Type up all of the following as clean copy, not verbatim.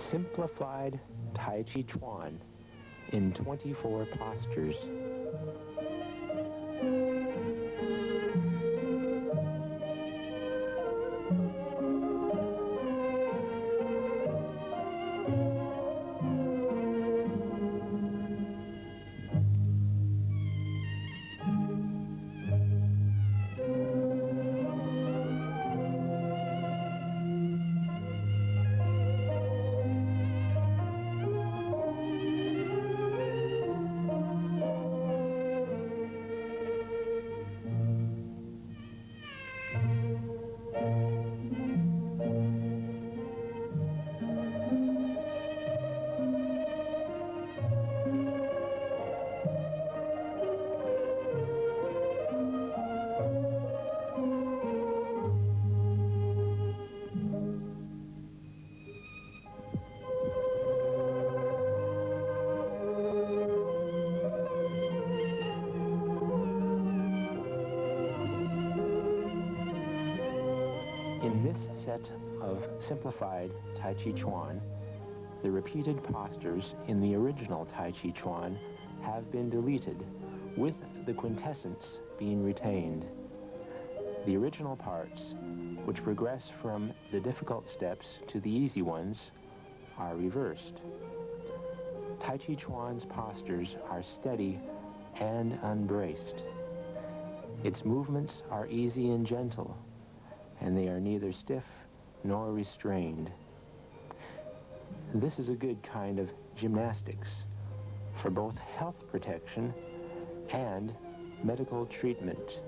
Simplified Tai Chi Quan in 24 postures. In this set of simplified Tai Chi Chuan, the repeated postures in the original Tai Chi Chuan have been deleted, with the quintessence being retained. The original parts, which progress from the difficult steps to the easy ones, are reversed. Tai Chi Chuan's postures are steady and unbraced. Its movements are easy and gentle, and they are neither stiff nor restrained. This is a good kind of gymnastics for both health protection and medical treatment.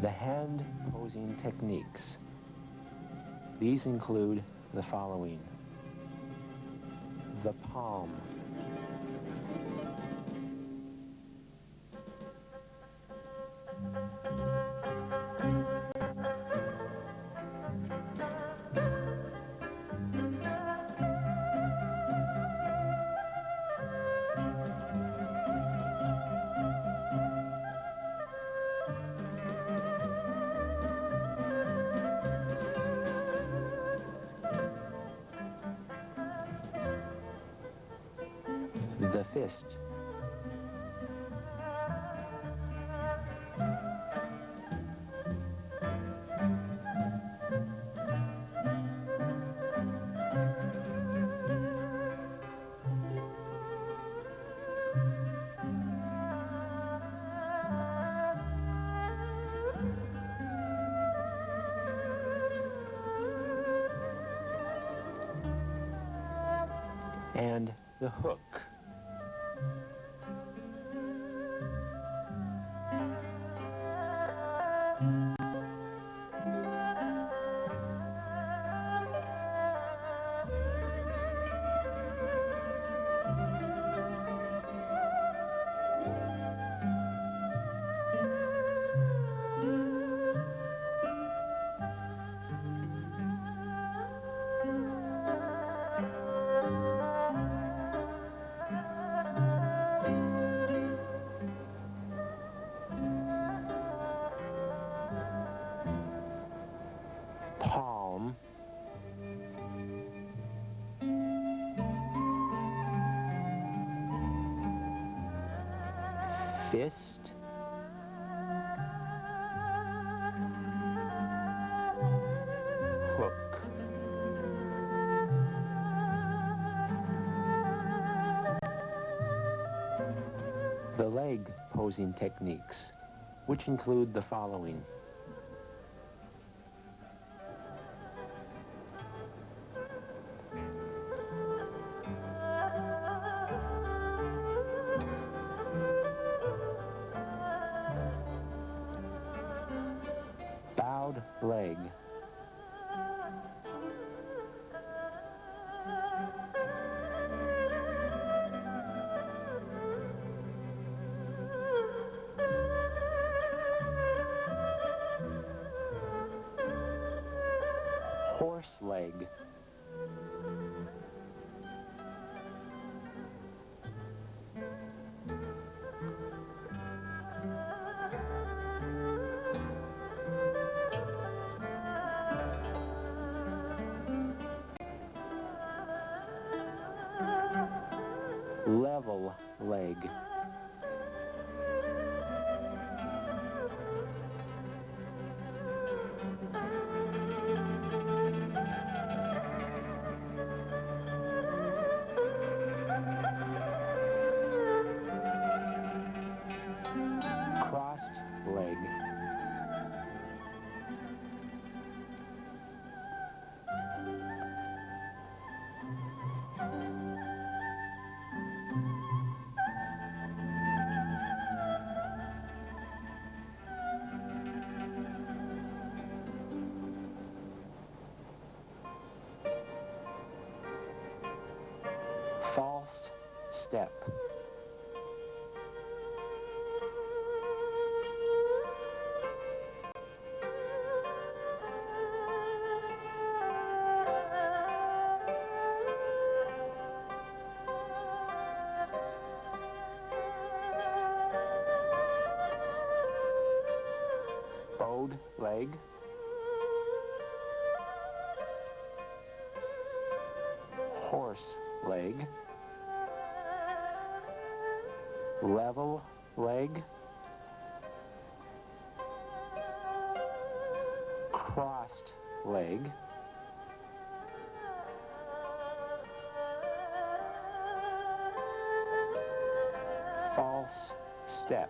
The hand posing techniques. These include the following: the palm, the fist, and the hook. Palm, fist, hook. The leg posing techniques, which include the following: bowed leg, horse leg, level leg, crossed leg, false step, bowed leg, horse leg, level leg, crossed leg, false step.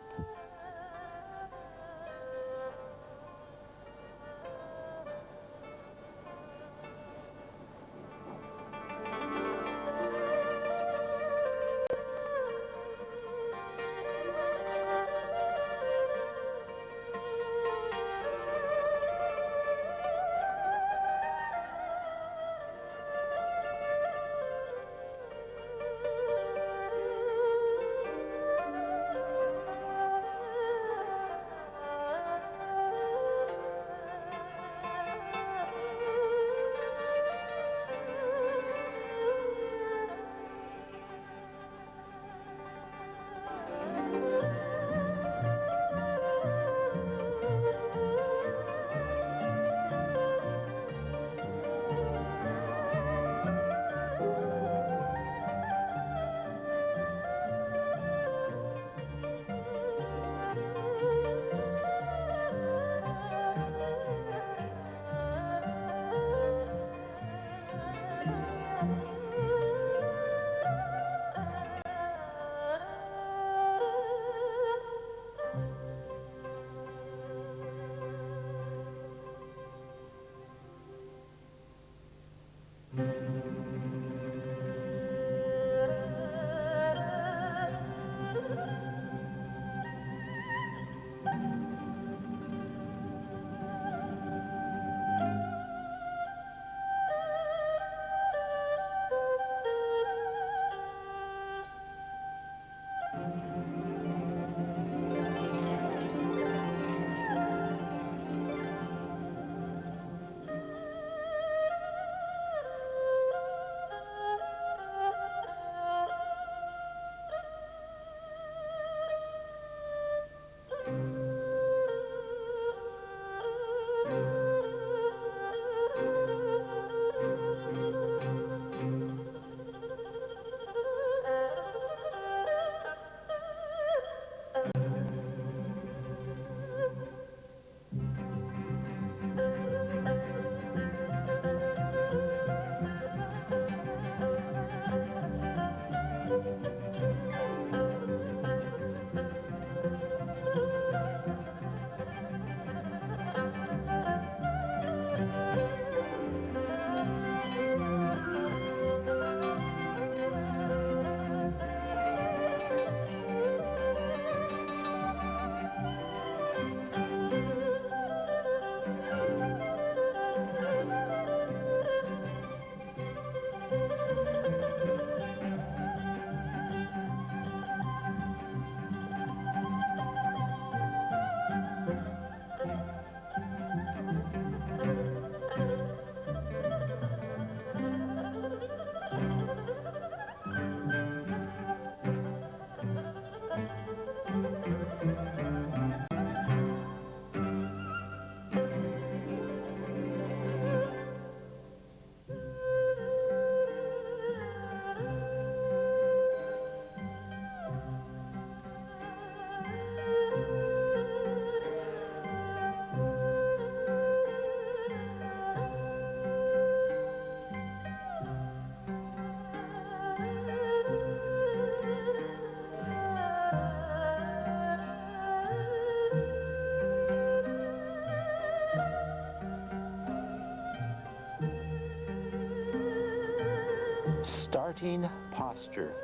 Starting posture.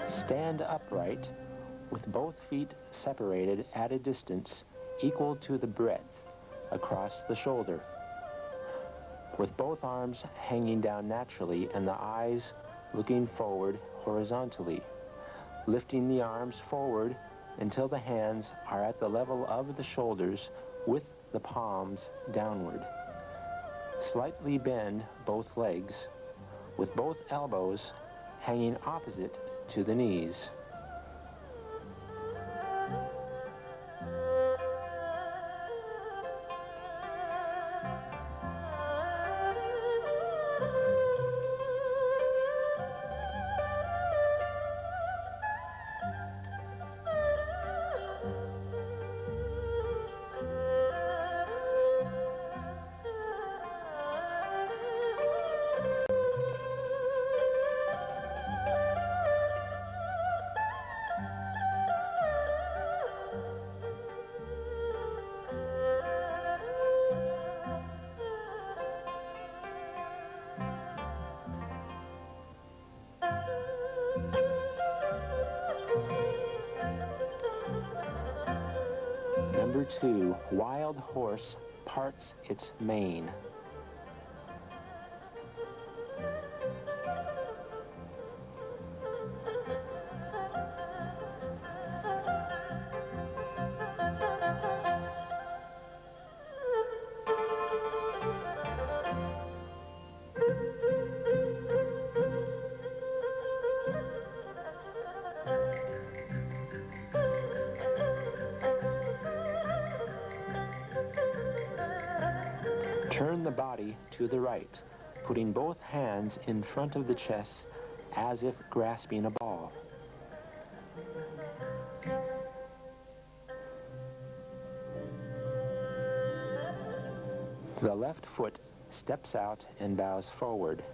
Stand upright with both feet separated at a distance equal to the breadth across the shoulder, with both arms hanging down naturally and the eyes looking forward horizontally, lifting the arms forward until the hands are at the level of the shoulders with the palms downward. Slightly bend both legs, with both elbows hanging opposite to the knees. Number 2, wild horse parts its mane. Turn the body to the right, putting both hands in front of the chest as if grasping a ball. The left foot steps out and bows forward.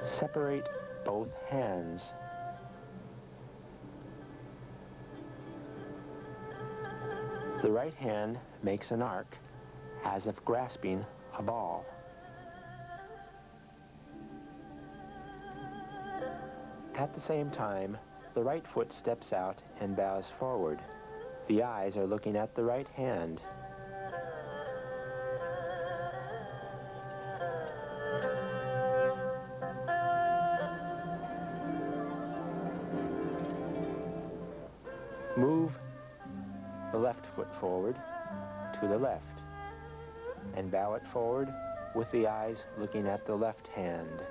Separate both hands. The right hand makes an arc, as if grasping a ball. At the same time, the right foot steps out and bows forward. The eyes are looking at the right hand. Move the left foot forward to the left and bow it forward with the eyes looking at the left hand.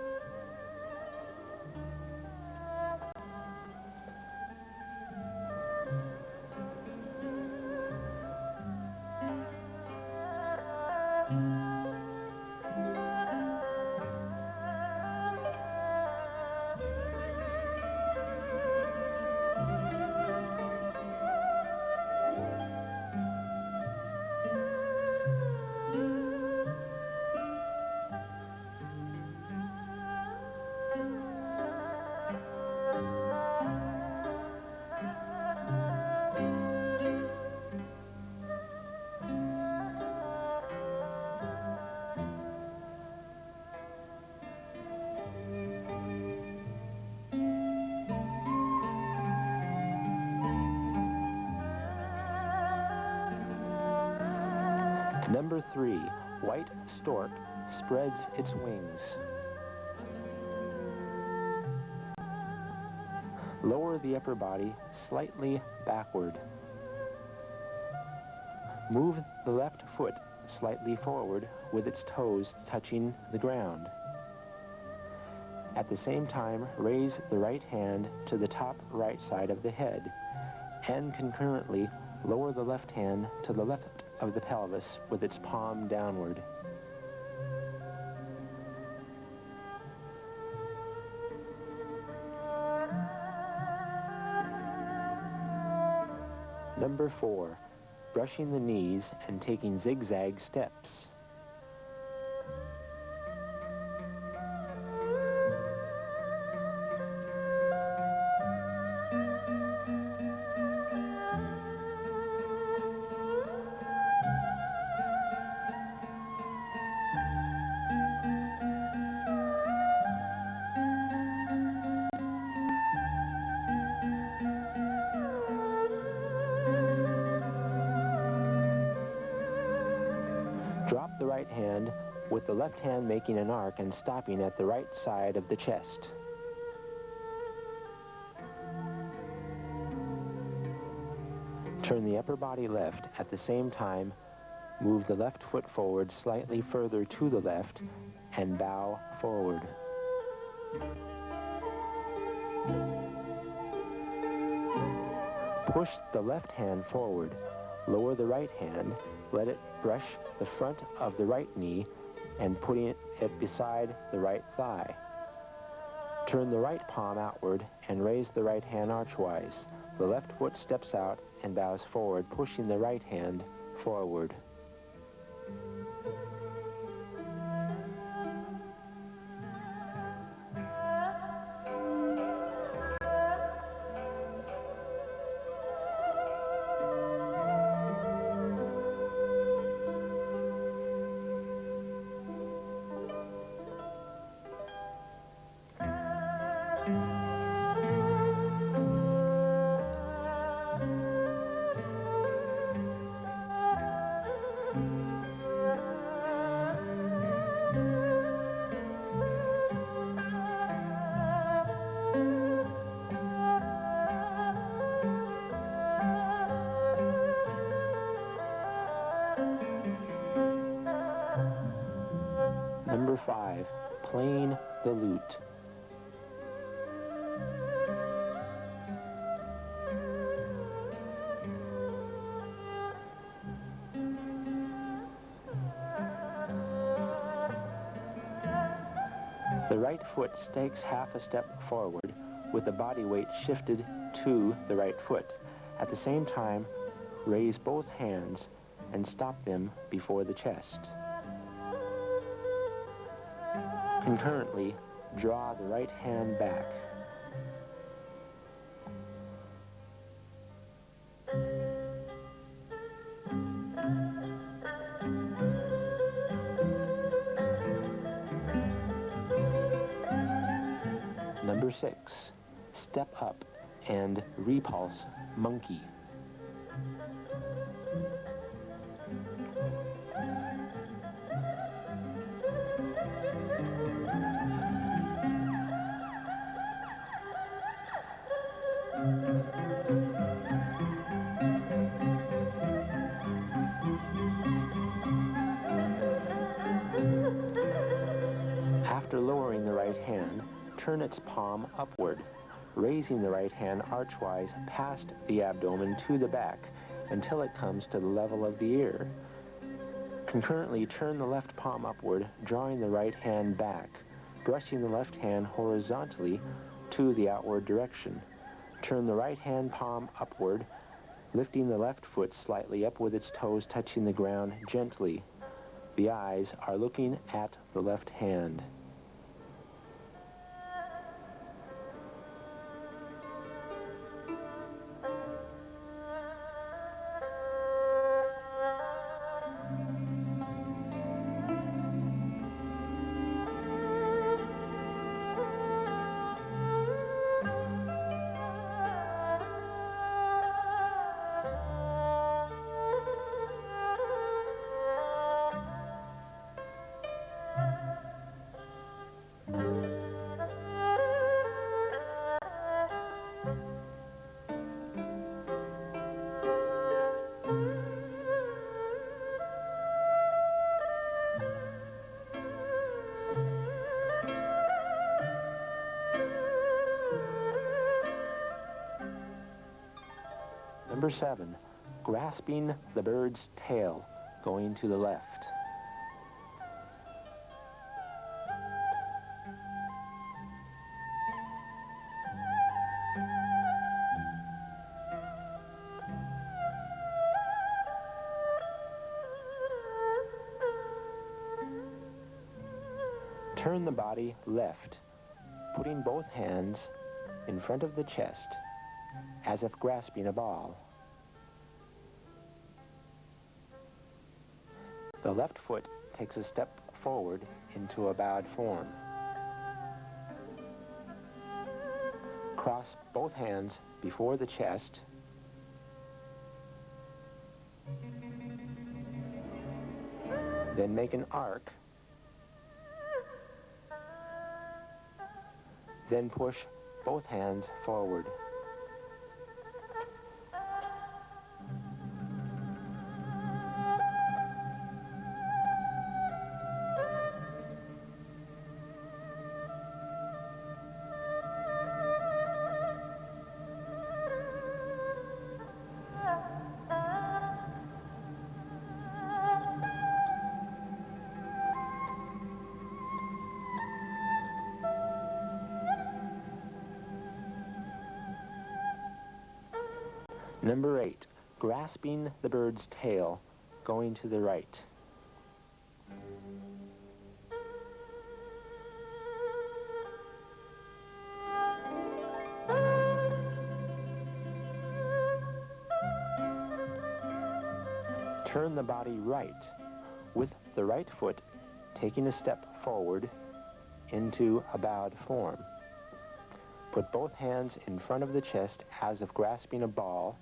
Number 3, white stork spreads its wings. Lower the upper body slightly backward. Move the left foot slightly forward with its toes touching the ground. At the same time, raise the right hand to the top right side of the head and concurrently lower the left hand to the left of the pelvis with its palm downward. Number 4, brushing the knees and taking zigzag steps. Drop the right hand with the left hand making an arc and stopping at the right side of the chest. Turn the upper body left. At the same time, move the left foot forward slightly further to the left and bow forward. Push the left hand forward. Lower the right hand, let it brush the front of the right knee and putting it beside the right thigh. Turn the right palm outward and raise the right hand archwise. The left foot steps out and bows forward, pushing the right hand forward. Number 5, playing the lute. The right foot stakes half a step forward with the body weight shifted to the right foot. At the same time, raise both hands and stop them before the chest. Concurrently, draw the right hand back. Number 6, step up and repulse monkey. After lowering the right hand, turn its palm upward, raising the right hand archwise past the abdomen to the back until it comes to the level of the ear. Concurrently, turn the left palm upward, drawing the right hand back, brushing the left hand horizontally to the outward direction. Turn the right hand palm upward, lifting the left foot slightly up with its toes touching the ground gently. The eyes are looking at the left hand. Number 7, grasping the bird's tail, going to the left. Turn the body left, putting both hands in front of the chest as if grasping a ball. The left foot takes a step forward into a bowed form. Cross both hands before the chest. Then make an arc. Then push both hands forward. Number 8, grasping the bird's tail, going to the right. Turn the body right, with the right foot taking a step forward into a bowed form. Put both hands in front of the chest as if grasping a ball,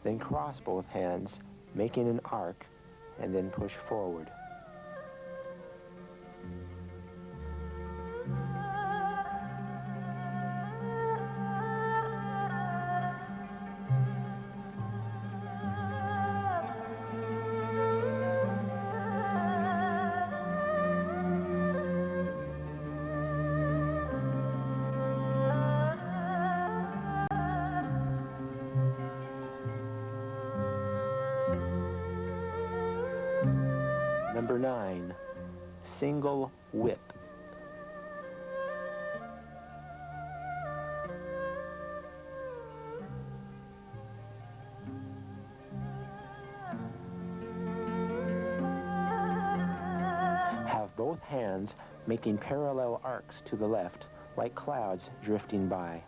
then cross both hands, making an arc, and then push forward. Number 9, single whip. Have both hands making parallel arcs to the left, like clouds drifting by.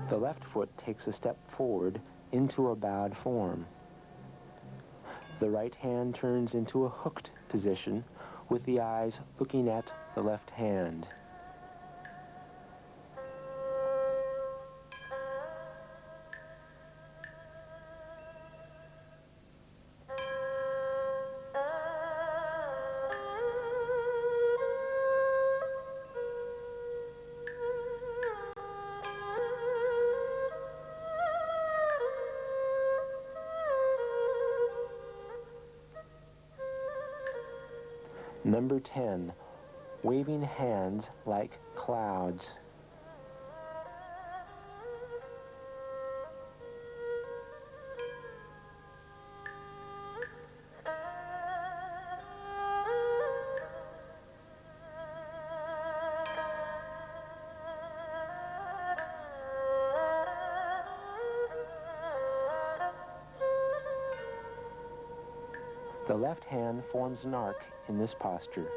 The left foot takes a step forward into a bowed form. The right hand turns into a hooked position with the eyes looking at the left hand. Number 10, waving hands like clouds. The left hand forms an arc in this posture.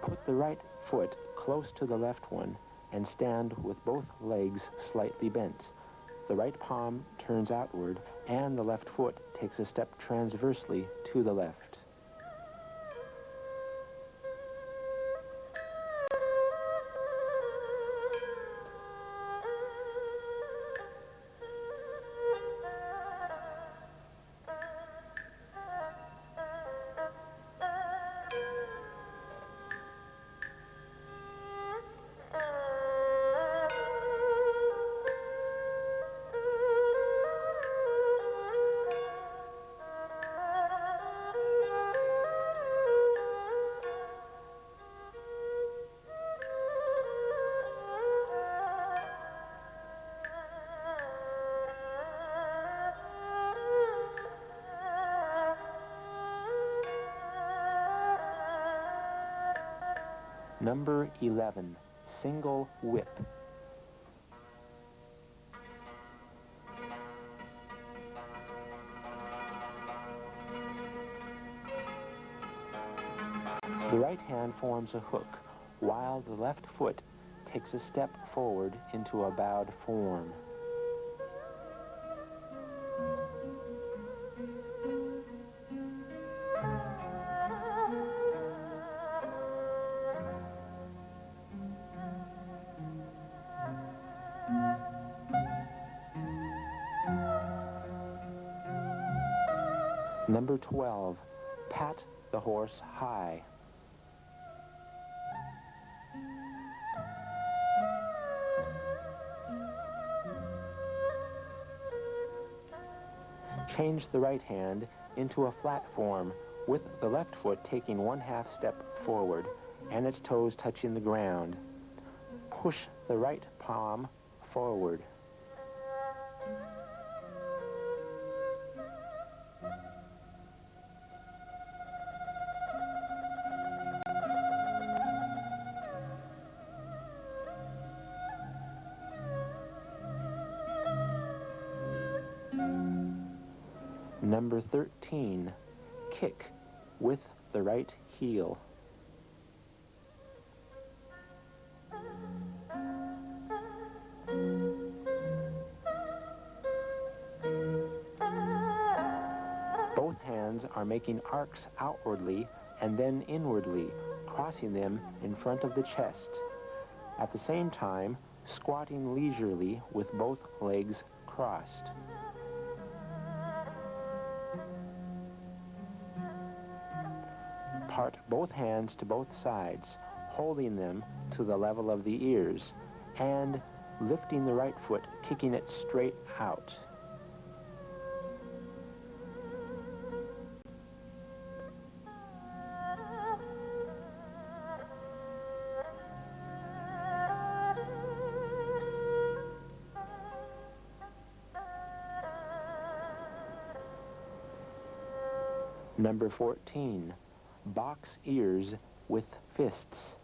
Put the right foot close to the left one and stand with both legs slightly bent. The right palm turns outward and the left foot takes a step transversely to the left. Number 11, single whip. hand forms a hook, while the left foot takes a step forward into a bowed form. Number 12, pat the horse high. Change the right hand into a flat form with the left foot taking 1/2 step forward and its toes touching the ground. Push the right palm forward. Number 13, kick with the right heel. Both hands are making arcs outwardly and then inwardly, crossing them in front of the chest. At the same time, squatting leisurely with both legs crossed. Part both hands to both sides, holding them to the level of the ears, and lifting the right foot, kicking it straight out. Number 14, box ears with fists.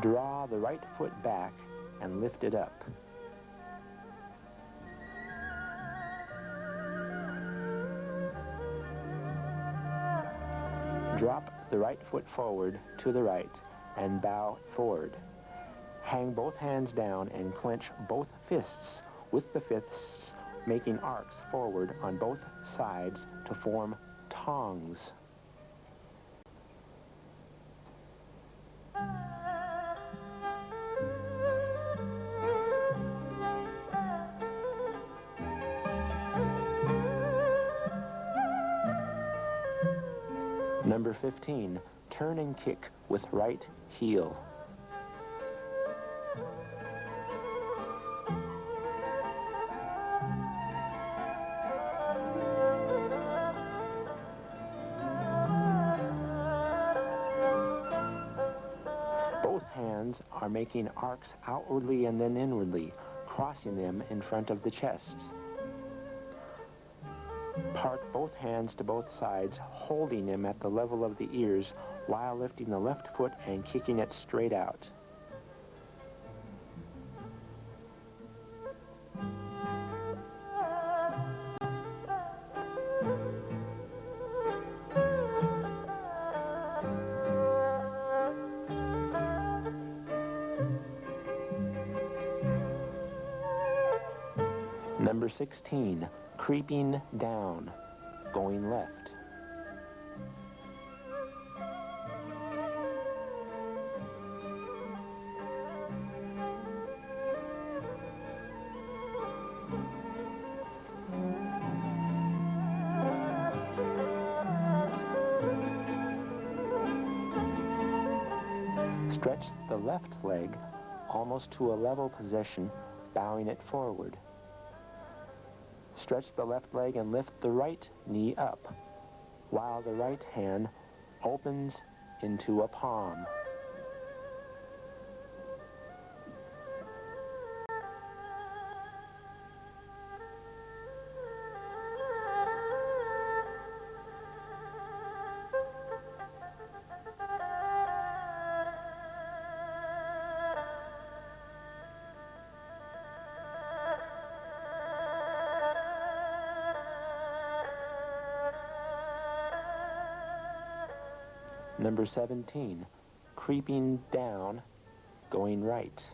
Draw the right foot back and lift it up. Drop the right foot forward to the right and bow forward. Hang both hands down and clench both fists, with the fists making arcs forward on both sides to form tongs. Number 15, turn and kick with right heel. Both hands are making arcs outwardly and then inwardly, crossing them in front of the chest. Part both hands to both sides, holding them at the level of the ears while lifting the left foot and kicking it straight out. Number 16, creeping down, going left. Stretch the left leg almost to a level position, bowing it forward. Stretch the left leg and lift the right knee up, while the right hand opens into a palm. Number 17, creeping down, going right.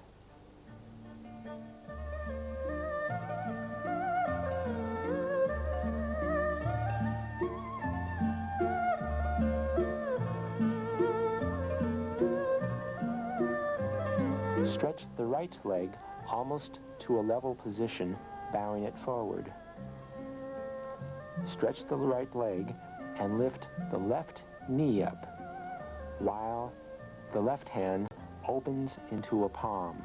Stretch the right leg almost to a level position, bowing it forward. Stretch the right leg and lift the left knee up, while the left hand opens into a palm.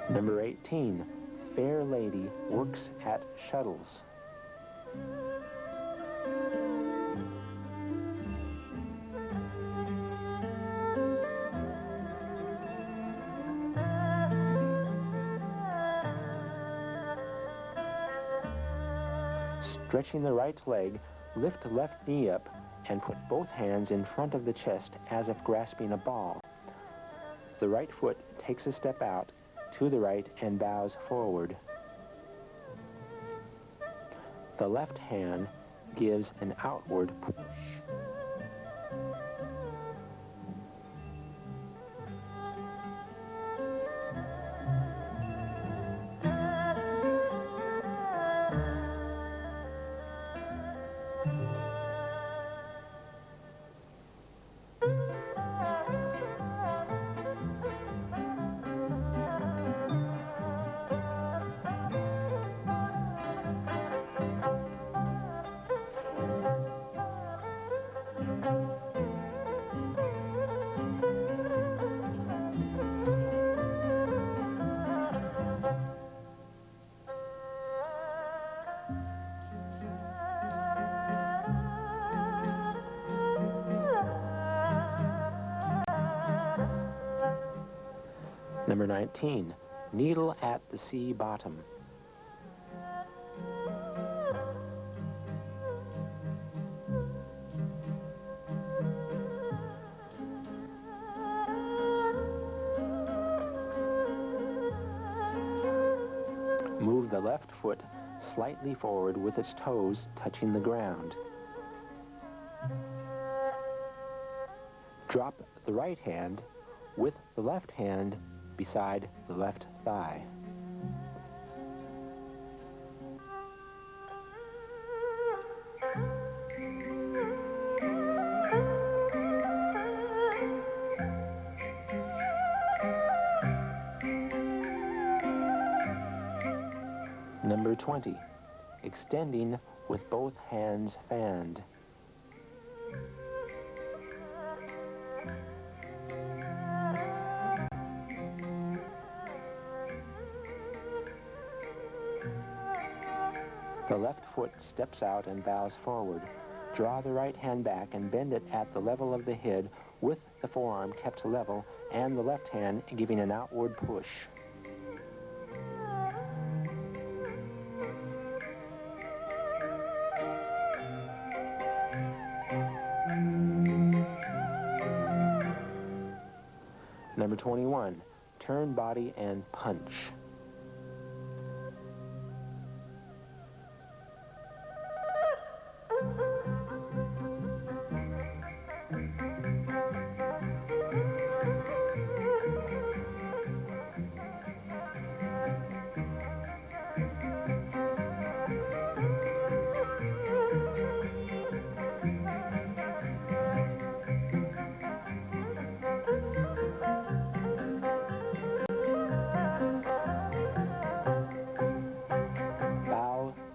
Number 18, fair lady works at shuttles. Stretching the right leg, lift the left knee up and put both hands in front of the chest as if grasping a ball. The right foot takes a step out to the right and bows forward. The left hand gives an outward push. Number 19, needle at the sea bottom. Move the left foot slightly forward with its toes touching the ground. Drop the right hand with the left hand beside the left thigh. Number 20, extending with both hands fanned. The left foot steps out and bows forward. Draw the right hand back and bend it at the level of the head with the forearm kept level and the left hand giving an outward push. Number 21, turn body and punch.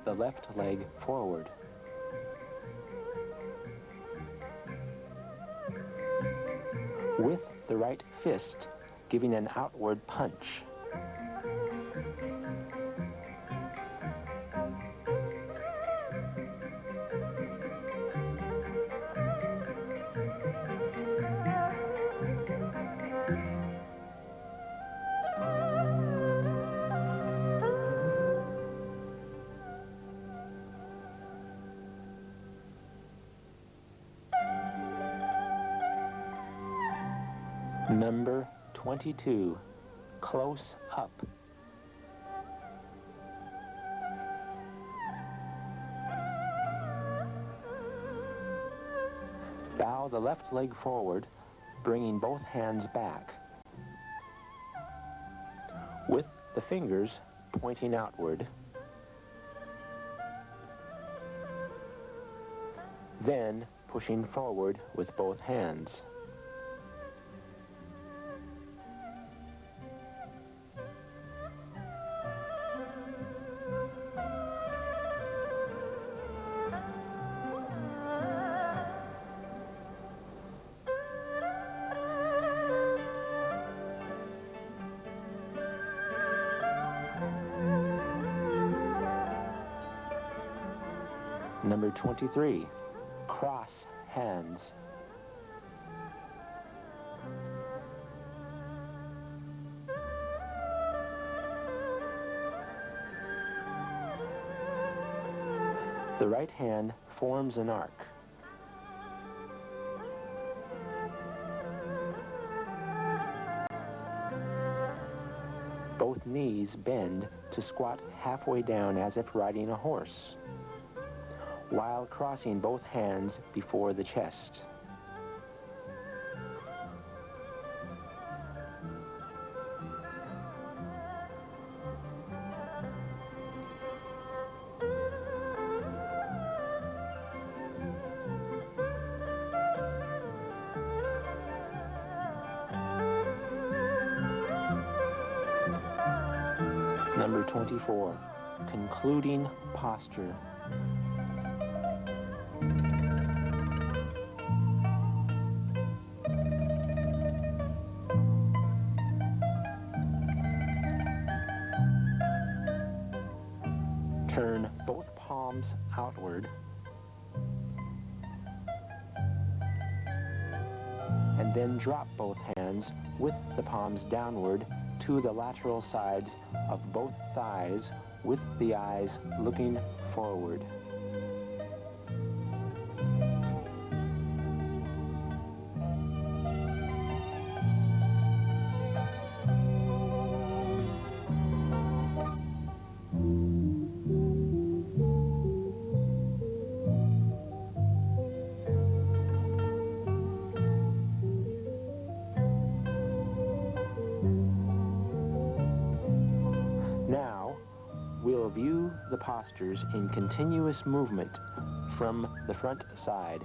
The left leg forward. With the right fist, giving an outward punch. Number 22, close up. Bow the left leg forward, bringing both hands back, with the fingers pointing outward. Then pushing forward with both hands. Number 23, cross hands. The right hand forms an arc. Both knees bend to squat halfway down as if riding a horse, while crossing both hands before the chest. Number 24, concluding posture. Turn both palms outward and then drop both hands with the palms downward to the lateral sides of both thighs with the eyes looking forward. Now, we'll view the postures in continuous movement from the front side.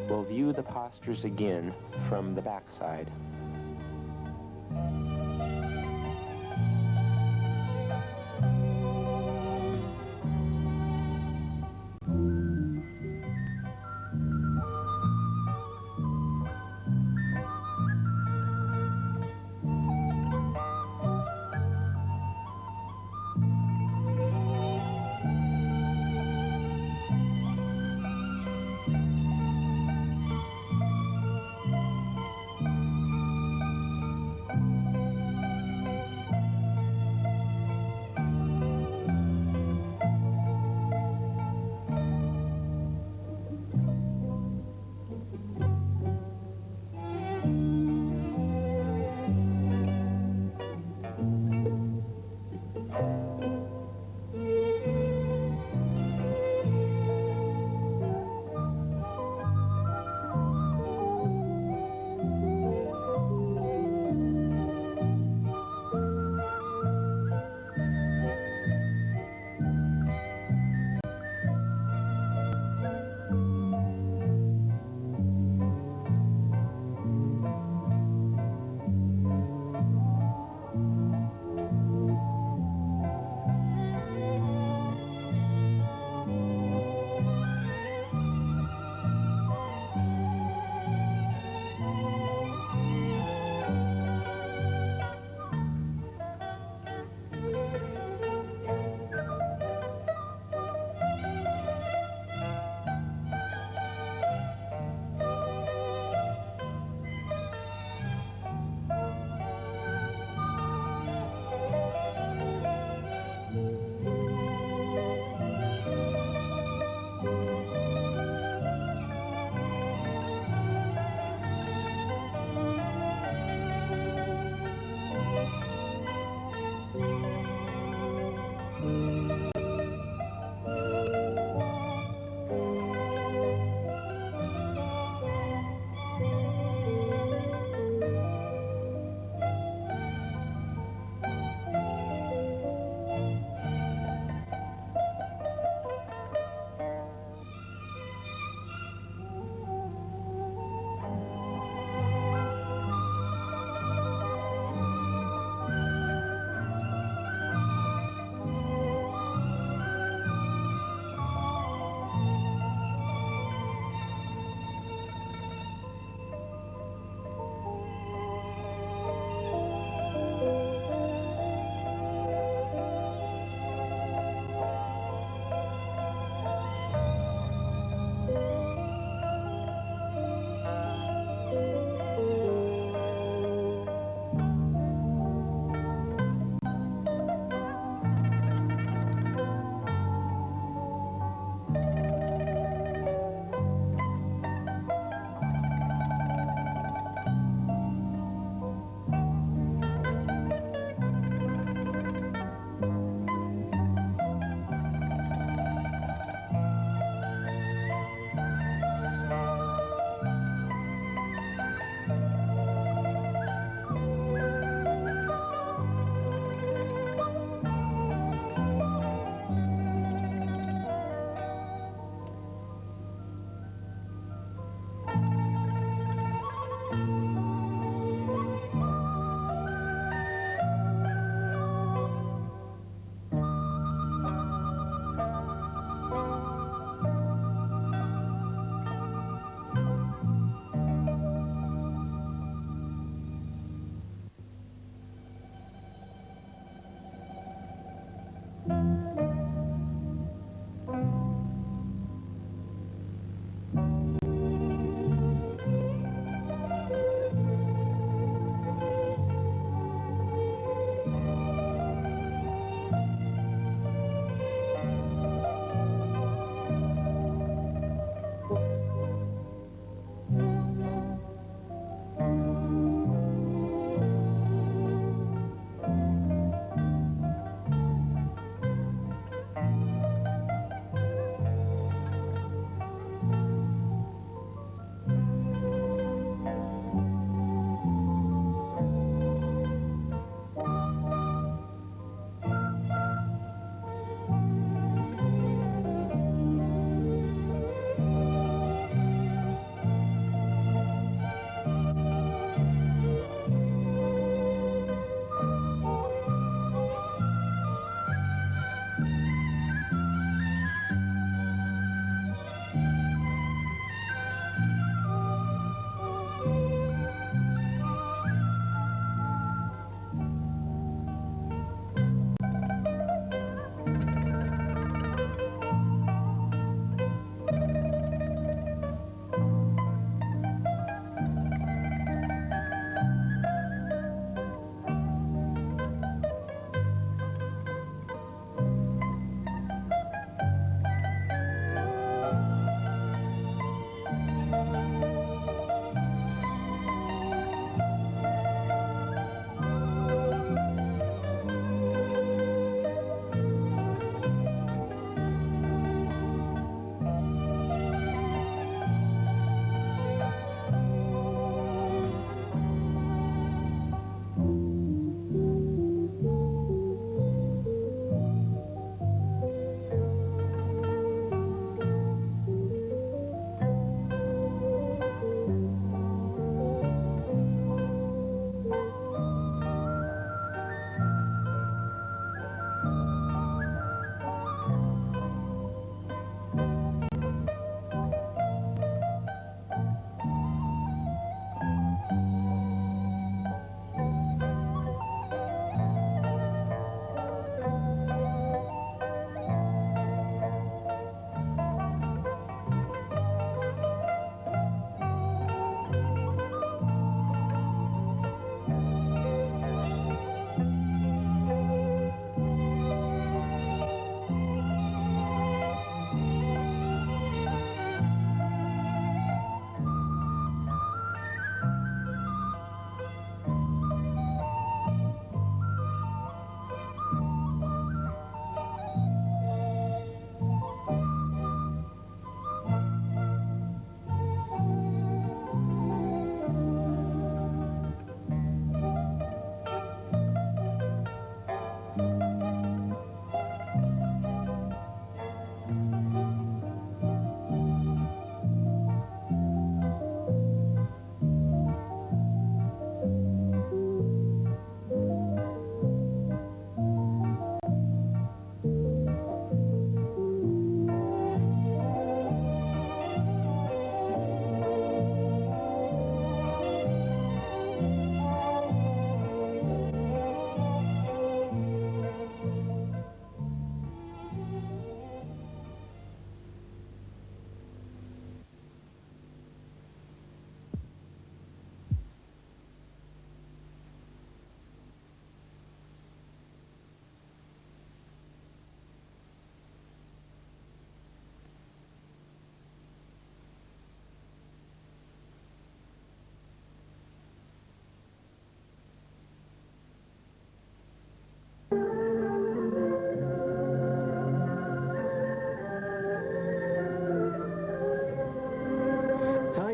We'll view the postures again from the backside.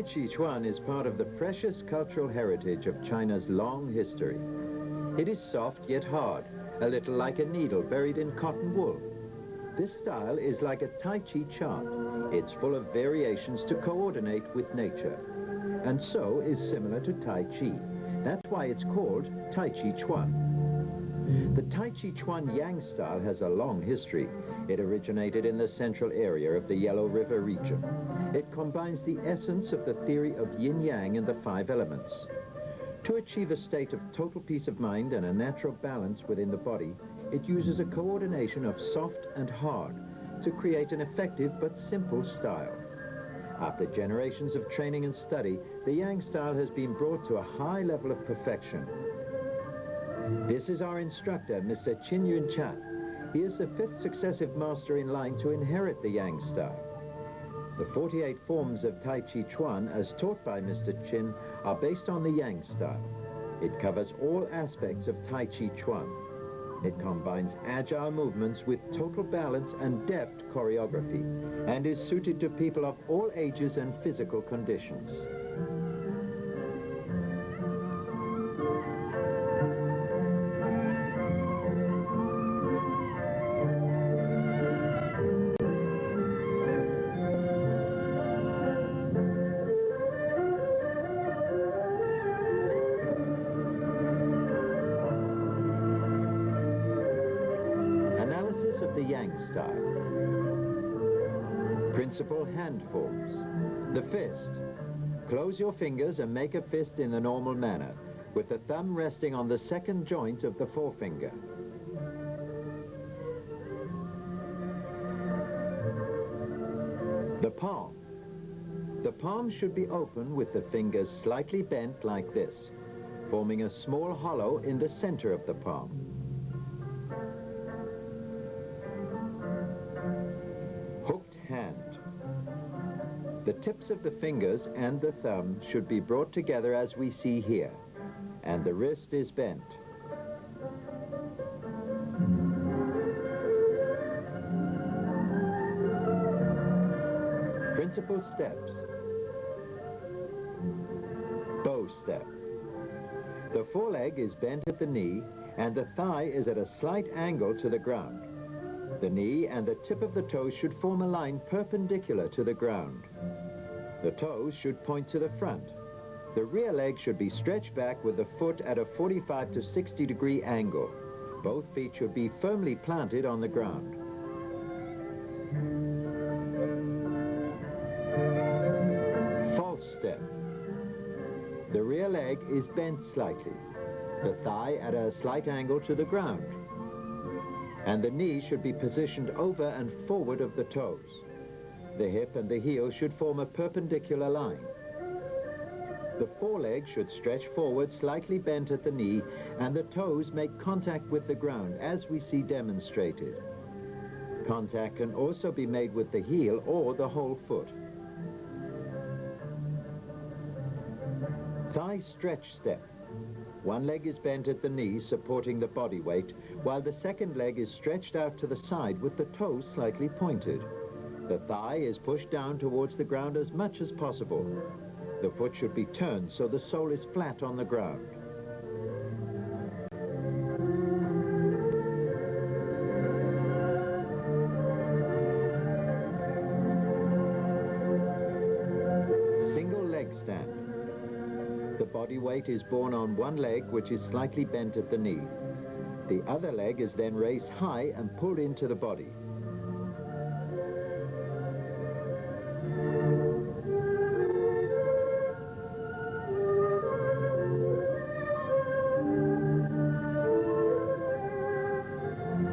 Tai Chi Quan is part of the precious cultural heritage of China's long history. It is soft yet hard, a little like a needle buried in cotton wool. This style is like a Tai Chi chant. It's full of variations to coordinate with nature, and so is similar to Tai Chi. That's why it's called Tai Chi Quan. The Tai Chi Quan Yang style has a long history. It originated in the central area of the Yellow River region. It combines the essence of the theory of yin-yang and the 5 elements. To achieve a state of total peace of mind and a natural balance within the body, it uses a coordination of soft and hard to create an effective but simple style. After generations of training and study, the Yang style has been brought to a high level of perfection. This is our instructor, Mr. Qin Yun Chan. He is the 5th successive master in line to inherit the Yang style. The 48 forms of Tai Chi Chuan, as taught by Mr. Qin, are based on the Yang style. It covers all aspects of Tai Chi Chuan. It combines agile movements with total balance and deft choreography, and is suited to people of all ages and physical conditions. Analysis of the Yang style. Principal hand forms. The fist. Close your fingers and make a fist in the normal manner, with the thumb resting on the 2nd joint of the forefinger. The palm. The palm should be open with the fingers slightly bent like this, forming a small hollow in the center of the palm. Hooked hand. The tips of the fingers and the thumb should be brought together as we see here, and the wrist is bent. Principal steps. Bow step. The foreleg is bent at the knee, and the thigh is at a slight angle to the ground. The knee and the tip of the toes should form a line perpendicular to the ground. The toes should point to the front. The rear leg should be stretched back with the foot at a 45 to 60 degree angle. Both feet should be firmly planted on the ground. False step. The rear leg is bent slightly, the thigh at a slight angle to the ground, and the knee should be positioned over and forward of the toes. The hip and the heel should form a perpendicular line. The foreleg should stretch forward, slightly bent at the knee, and the toes make contact with the ground, as we see demonstrated. Contact can also be made with the heel or the whole foot. Thigh stretch step. One leg is bent at the knee, supporting the body weight, while the 2nd leg is stretched out to the side with the toes slightly pointed. The thigh is pushed down towards the ground as much as possible. The foot should be turned so the sole is flat on the ground. Single leg stand. The body weight is borne on one leg, which is slightly bent at the knee. The other leg is then raised high and pulled into the body.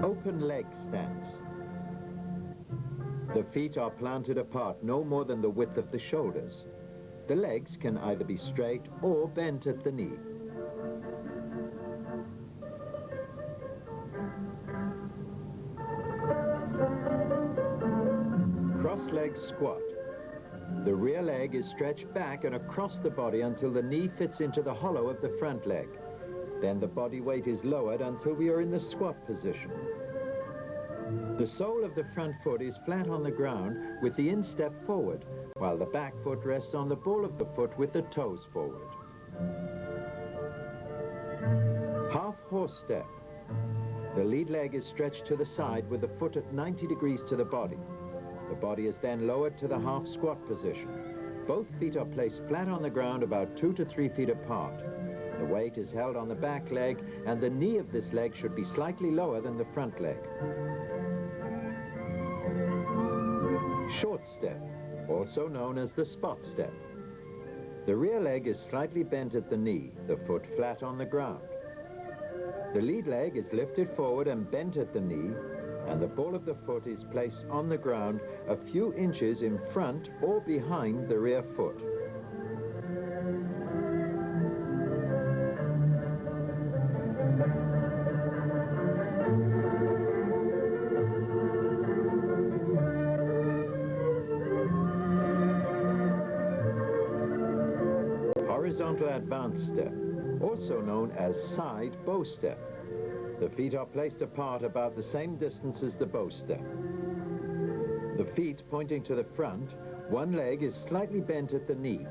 Open leg stance. The feet are planted apart no more than the width of the shoulders. The legs can either be straight or bent at the knee. Cross-leg squat. The rear leg is stretched back and across the body until the knee fits into the hollow of the front leg. Then the body weight is lowered until we are in the squat position. The sole of the front foot is flat on the ground with the instep forward, while the back foot rests on the ball of the foot with the toes forward. Half horse step. The lead leg is stretched to the side with the foot at 90 degrees to the body. The body is then lowered to the half squat position. Both feet are placed flat on the ground about 2 to 3 feet apart. The weight is held on the back leg, and the knee of this leg should be slightly lower than the front leg. Short step, also known as the spot step. The rear leg is slightly bent at the knee, the foot flat on the ground. The lead leg is lifted forward and bent at the knee, and the ball of the foot is placed on the ground a few inches in front or behind the rear foot. Horizontal advanced step, also known as side bow step. The feet are placed apart about the same distance as the bow step. The feet pointing to the front, one leg is slightly bent at the knee,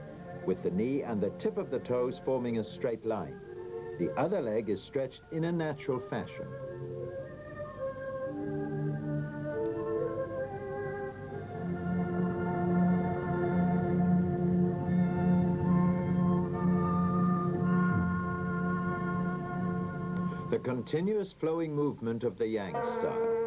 with the knee and the tip of the toes forming a straight line. The other leg is stretched in a natural fashion. The continuous flowing movement of the Yang style.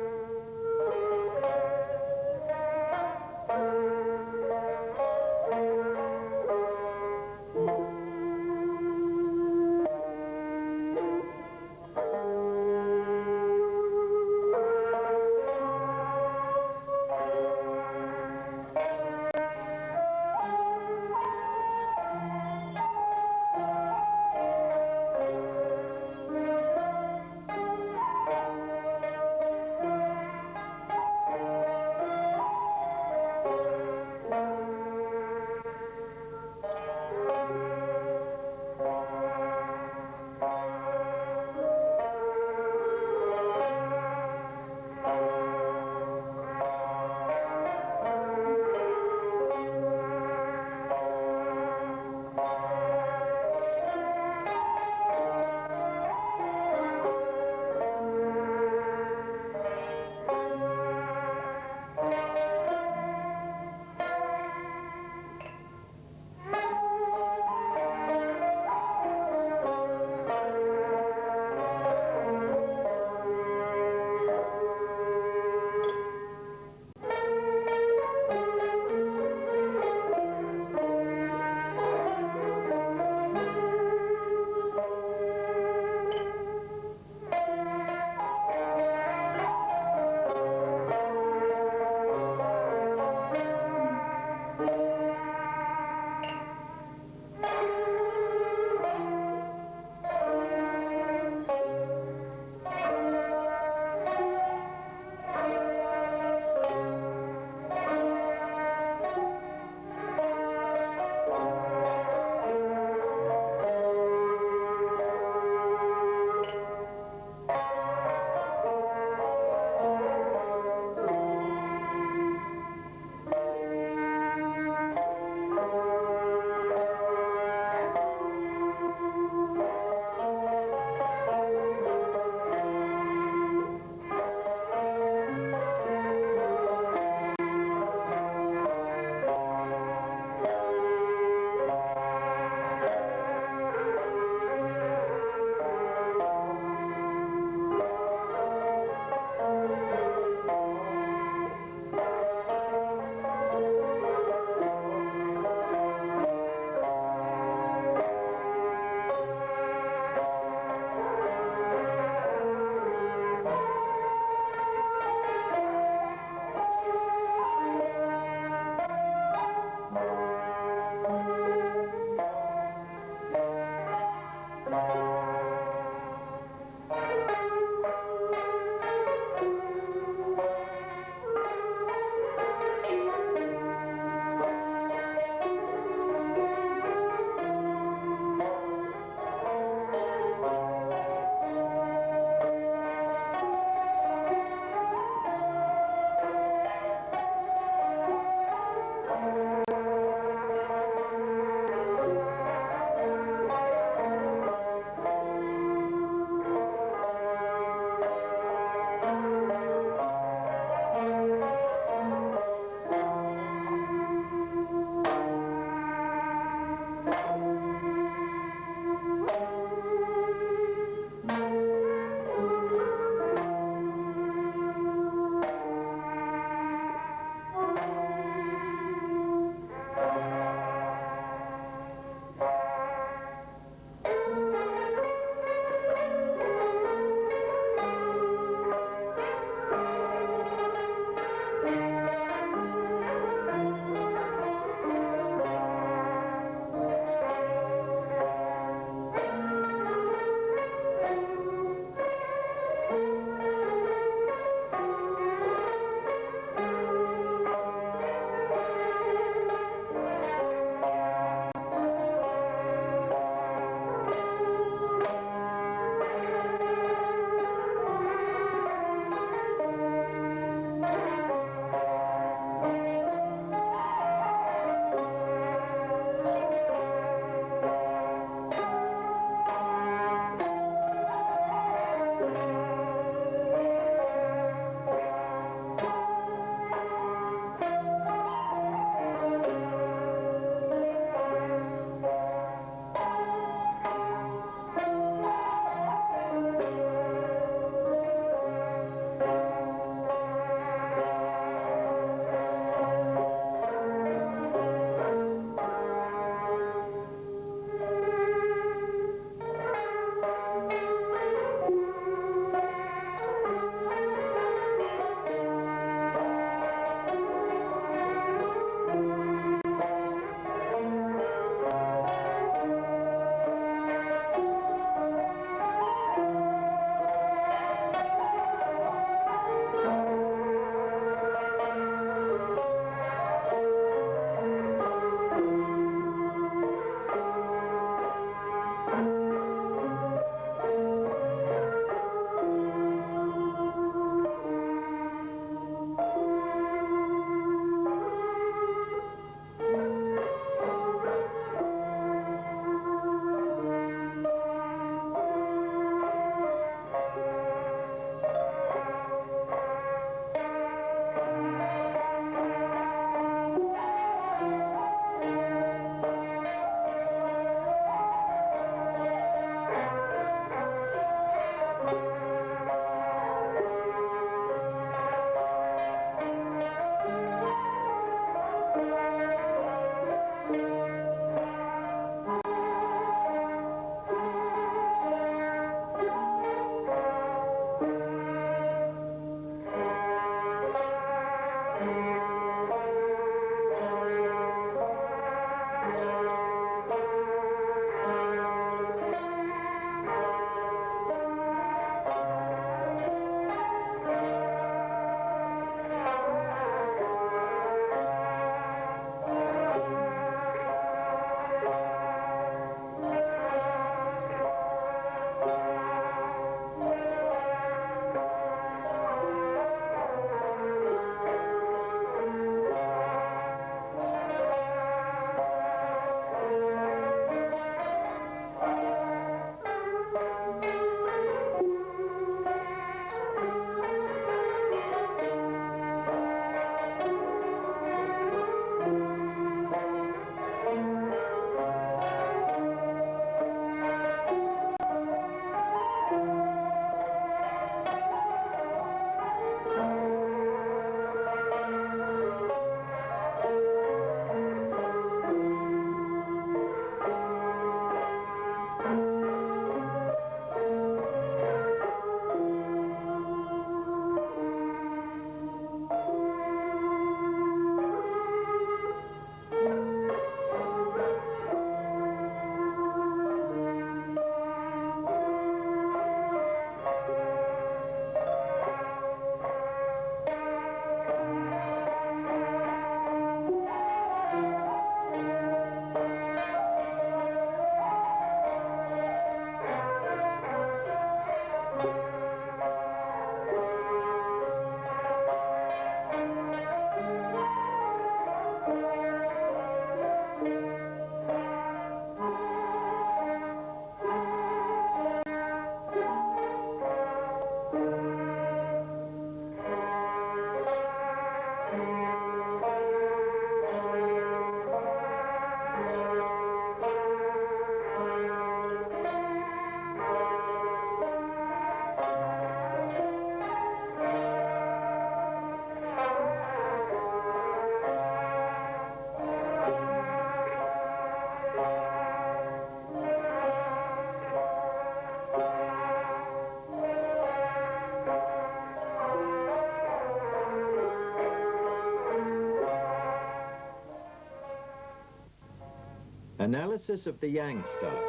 Analysis of the Yang style.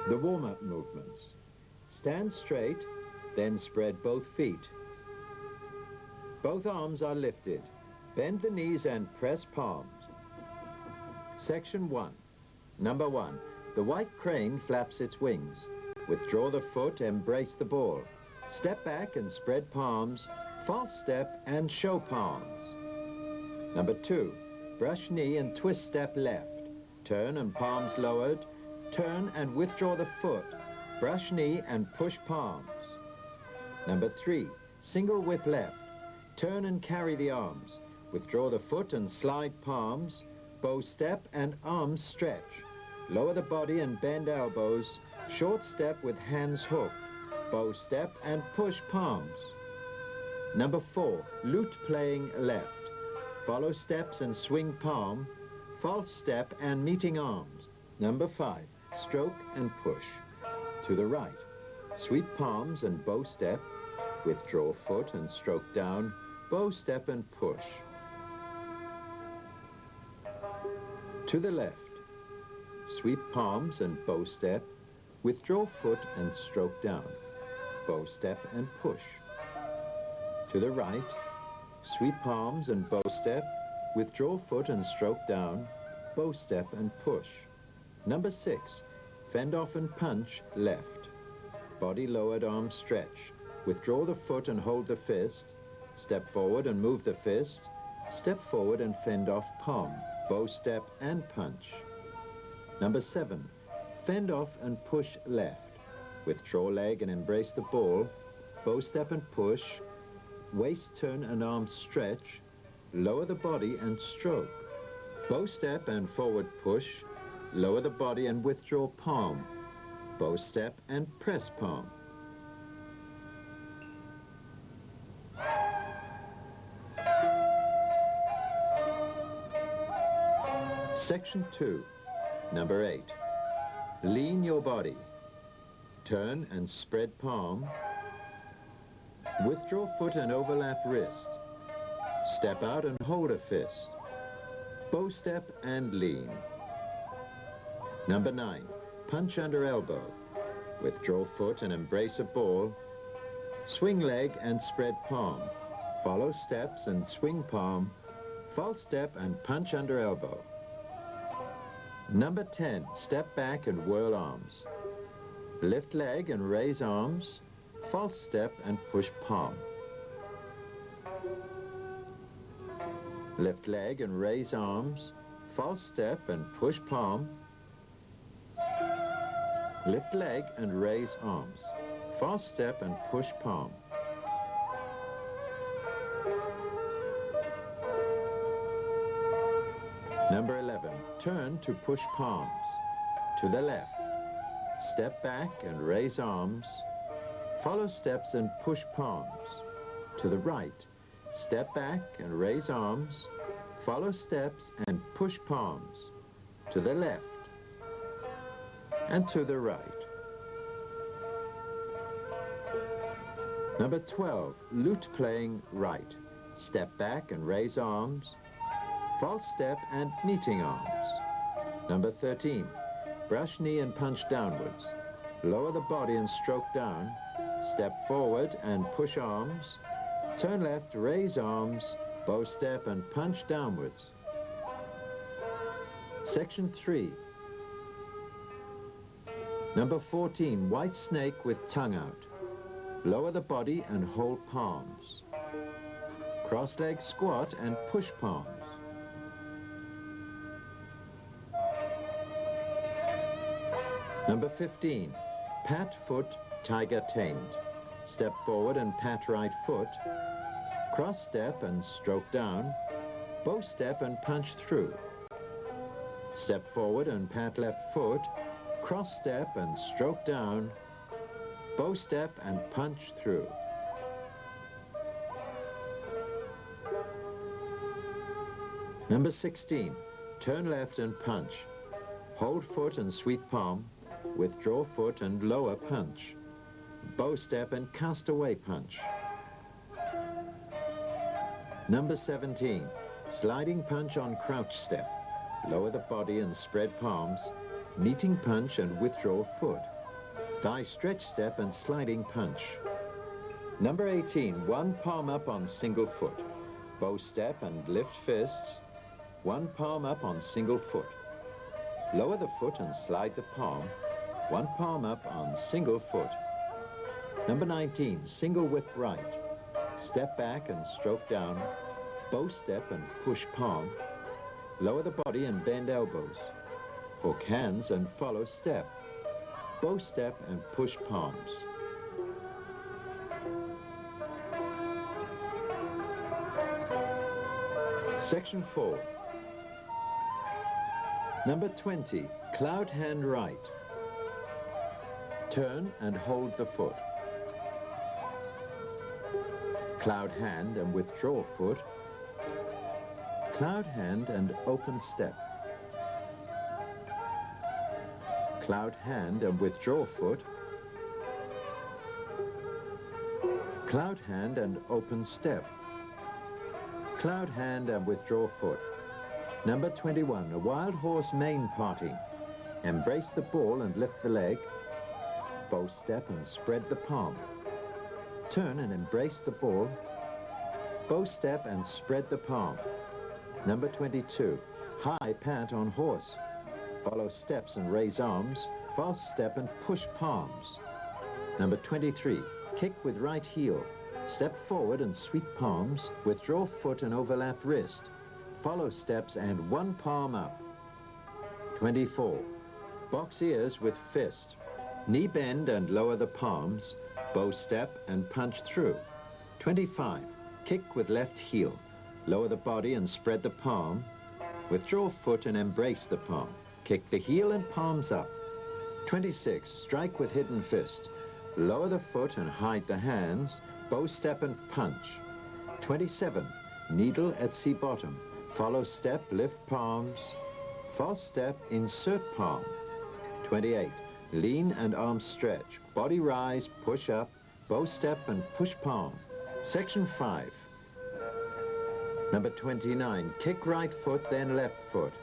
The warm-up movements. Stand straight, then spread both feet. Both arms are lifted. Bend the knees and press palms. Section 1. Number 1. The white crane flaps its wings. Withdraw the foot, embrace the ball. Step back and spread palms. False step and show palms. Number 2. Brush knee and twist step left. Turn and palms lowered. Turn and withdraw the foot. Brush knee and push palms. Number 3. Single whip left. Turn and carry the arms. Withdraw the foot and slide palms. Bow step and arms stretch. Lower the body and bend elbows. Short step with hands hooked. Bow step and push palms. Number 4. Lute playing left. Follow steps and swing palm. False step and meeting arms. Number 5. Stroke and push. To the right. Sweep palms and bow step. Withdraw foot and stroke down. Bow step and push. To the left. Sweep palms and bow step. Withdraw foot and stroke down. Bow step and push. To the right. Sweep palms and bow step. Withdraw foot and stroke down. Bow step and push. Number 6. Fend off and punch left. Body lowered, arms stretch. Withdraw the foot and hold the fist. Step forward and move the fist. Step forward and fend off palm. Bow step and punch. Number 7. Fend off and push left. Withdraw leg and embrace the ball. Bow step and push. Waist turn and arms stretch. Lower the body and stroke. Bow step and forward push. Lower the body and withdraw palm. Bow step and press palm. Section 2. Number 8. Lean your body. Turn and spread palm. Withdraw foot and overlap wrist. Step out and hold a fist. Bow step and lean. Number 9. Punch under elbow. Withdraw foot and embrace a ball. Swing leg and spread palm. Follow steps and swing palm. False step and punch under elbow. Number 10. Step back and whirl arms. Lift leg and raise arms. False step and push palm. Lift leg and raise arms. False step and push palm. Lift leg and raise arms. False step and push palm. Number 11. Turn to push palms. To the left. Step back and raise arms. Follow steps and push palms. To the right. Step back and raise arms. Follow steps and push palms. To the left. And to the right. Number 12. Lute playing right. Step back and raise arms. False step and meeting arms. Number 13. Brush knee and punch downwards. Lower the body and stroke down. Step forward and push arms. Turn left, raise arms. Bow step and punch downwards. Section 3. Number 14. White snake with tongue out. Lower the body and hold palms. Cross leg squat and push palms. Number 15. Pat foot, tiger tamed. Step forward and pat right foot. Cross step and stroke down. Bow step and punch through. Step forward and pat left foot. Cross step and stroke down. Bow step and punch through. Number 16. Turn left and punch. Hold foot and sweep palm. Withdraw foot and lower punch. Bow step and cast away punch. Number 17. Sliding punch on crouch step. Lower the body and spread palms. Meeting punch and withdraw foot. Thigh stretch step and sliding punch. Number 18, one palm up on single foot. Bow step and lift fists. One palm up on single foot. Lower the foot and slide the palm. One palm up on single foot. Number 19, single whip right. Step back and stroke down. Bow step and push palm. Lower the body and bend elbows. Hook hands and follow step. Bow step and push palms. Section 4. Number 20, cloud hand right. Turn and hold the foot. Cloud hand and withdraw foot. Cloud hand and open step. Cloud hand and withdraw foot. Cloud hand and open step. Cloud hand and withdraw foot. Number 21, a wild horse mane parting. Embrace the ball and lift the leg. Bow step and spread the palm. Turn and embrace the ball. Bow step and spread the palm. Number 22, high pat on horse. Follow steps and raise arms. False step and push palms. Number 23, kick with right heel. Step forward and sweep palms. Withdraw foot and overlap wrist. Follow steps and one palm up. 24, box ears with fist. Knee bend and lower the palms. Bow step and punch through. 25, kick with left heel. Lower the body and spread the palm. Withdraw foot and embrace the palm. Kick the heel and palms up. 26, strike with hidden fist. Lower the foot and hide the hands. Bow step and punch. 27, needle at C bottom. Follow step, lift palms. False step, insert palm. 28, lean and arm stretch. Body rise, push up. Bow step and push palm. Section 5. Number 29, kick right foot, then left foot.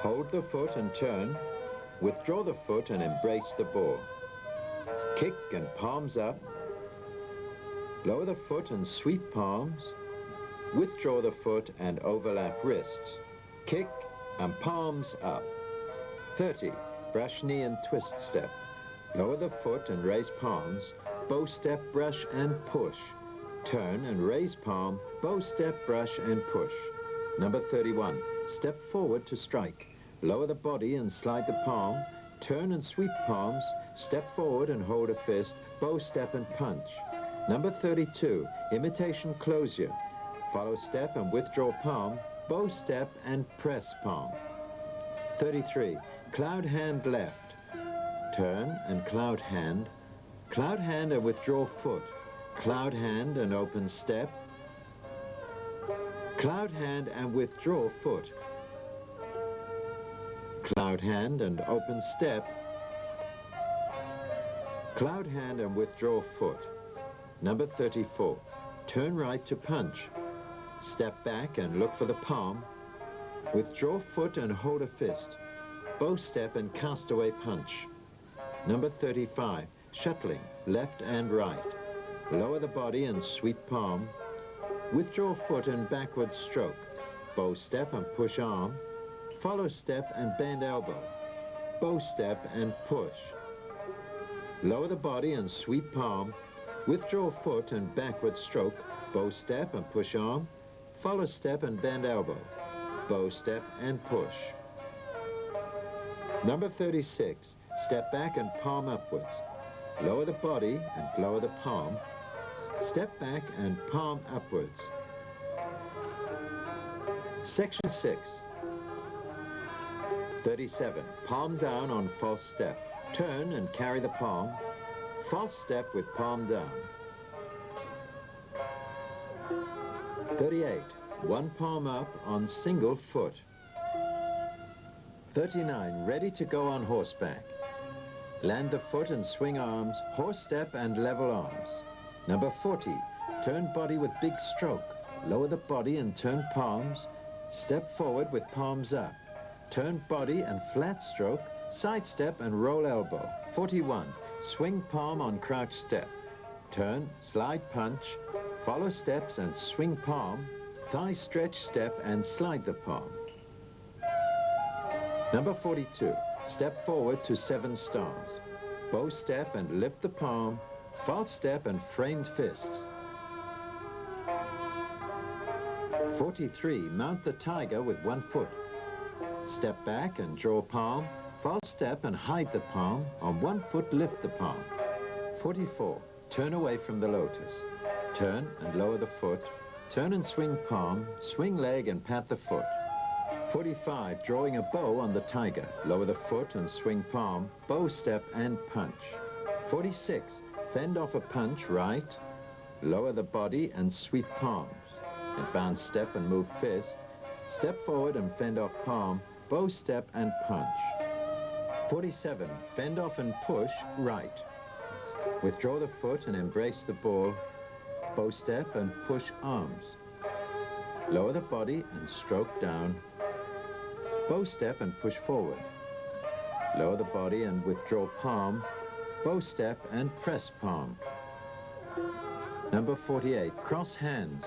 Hold the foot and turn. Withdraw the foot and embrace the ball. Kick and palms up. Lower the foot and sweep palms. Withdraw the foot and overlap wrists. Kick and palms up. 30, brush knee and twist step. Lower the foot and raise palms. Bow step, brush and push. Turn and raise palm. Bow step, brush and push. Number 31, step forward to strike. Lower the body and slide the palm. Turn and sweep palms. Step forward and hold a fist. Bow step and punch. Number 32, imitation closure. Follow step and withdraw palm. Bow step and press palm. 33, cloud hand left. Turn and cloud hand. Cloud hand and withdraw foot. Cloud hand and open step. Cloud hand and withdraw foot. Cloud hand and open step. Cloud hand and withdraw foot. Number 34, turn right to punch. Step back and look for the palm. Withdraw foot and hold a fist. Bow step and castaway punch. Number 35, shuttling, left and right. Lower the body and sweep palm. Withdraw foot and backward stroke. Bow step and push arm. Follow step and bend elbow. Bow step and push. Lower the body and sweep palm. Withdraw foot and backward stroke. Bow step and push arm. Follow step and bend elbow. Bow step and push. Number 36, step back and palm upwards. Lower the body and lower the palm. Step back and palm upwards. Section 6. 37, palm down on false step. Turn and carry the palm. False step with palm down. 38, one palm up on single foot. 39, ready to go on horseback. Land the foot and swing arms, horse step and level arms. Number 40, turn body with big stroke. lower the body and turn palms, step forward with palms up, turn body and flat stroke, side step and roll elbow. 41, swing palm on crouch step, turn, slide punch, follow steps and swing palm, thigh stretch step and slide the palm. Number 42, step forward to 7 stars, bow step and lift the palm, false step and framed fists. 43, mount the tiger with 1 foot. Step back and draw palm, false step and hide the palm, on 1 foot lift the palm. 44, turn away from the lotus. Turn and lower the foot, turn and swing palm, swing leg and pat the foot. 45, drawing a bow on the tiger, lower the foot and swing palm, bow step and punch. 46, fend off a punch right, lower the body and sweep palms. Advance step and move fist, step forward and fend off palm, bow step and punch. 47, fend off and push right. Withdraw the foot and embrace the ball, bow step and push arms. Lower the body and stroke down, bow step and push forward. Lower the body and withdraw palm, bow step and press palm. Number 48, cross hands.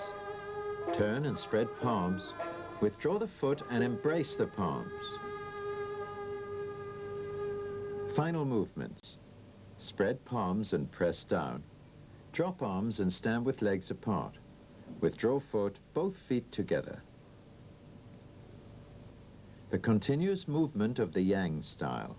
Turn and spread palms, withdraw the foot and embrace the palms. Final movements. Spread palms and press down. Drop arms and stand with legs apart. Withdraw foot, both feet together. The continuous movement of the Yang style.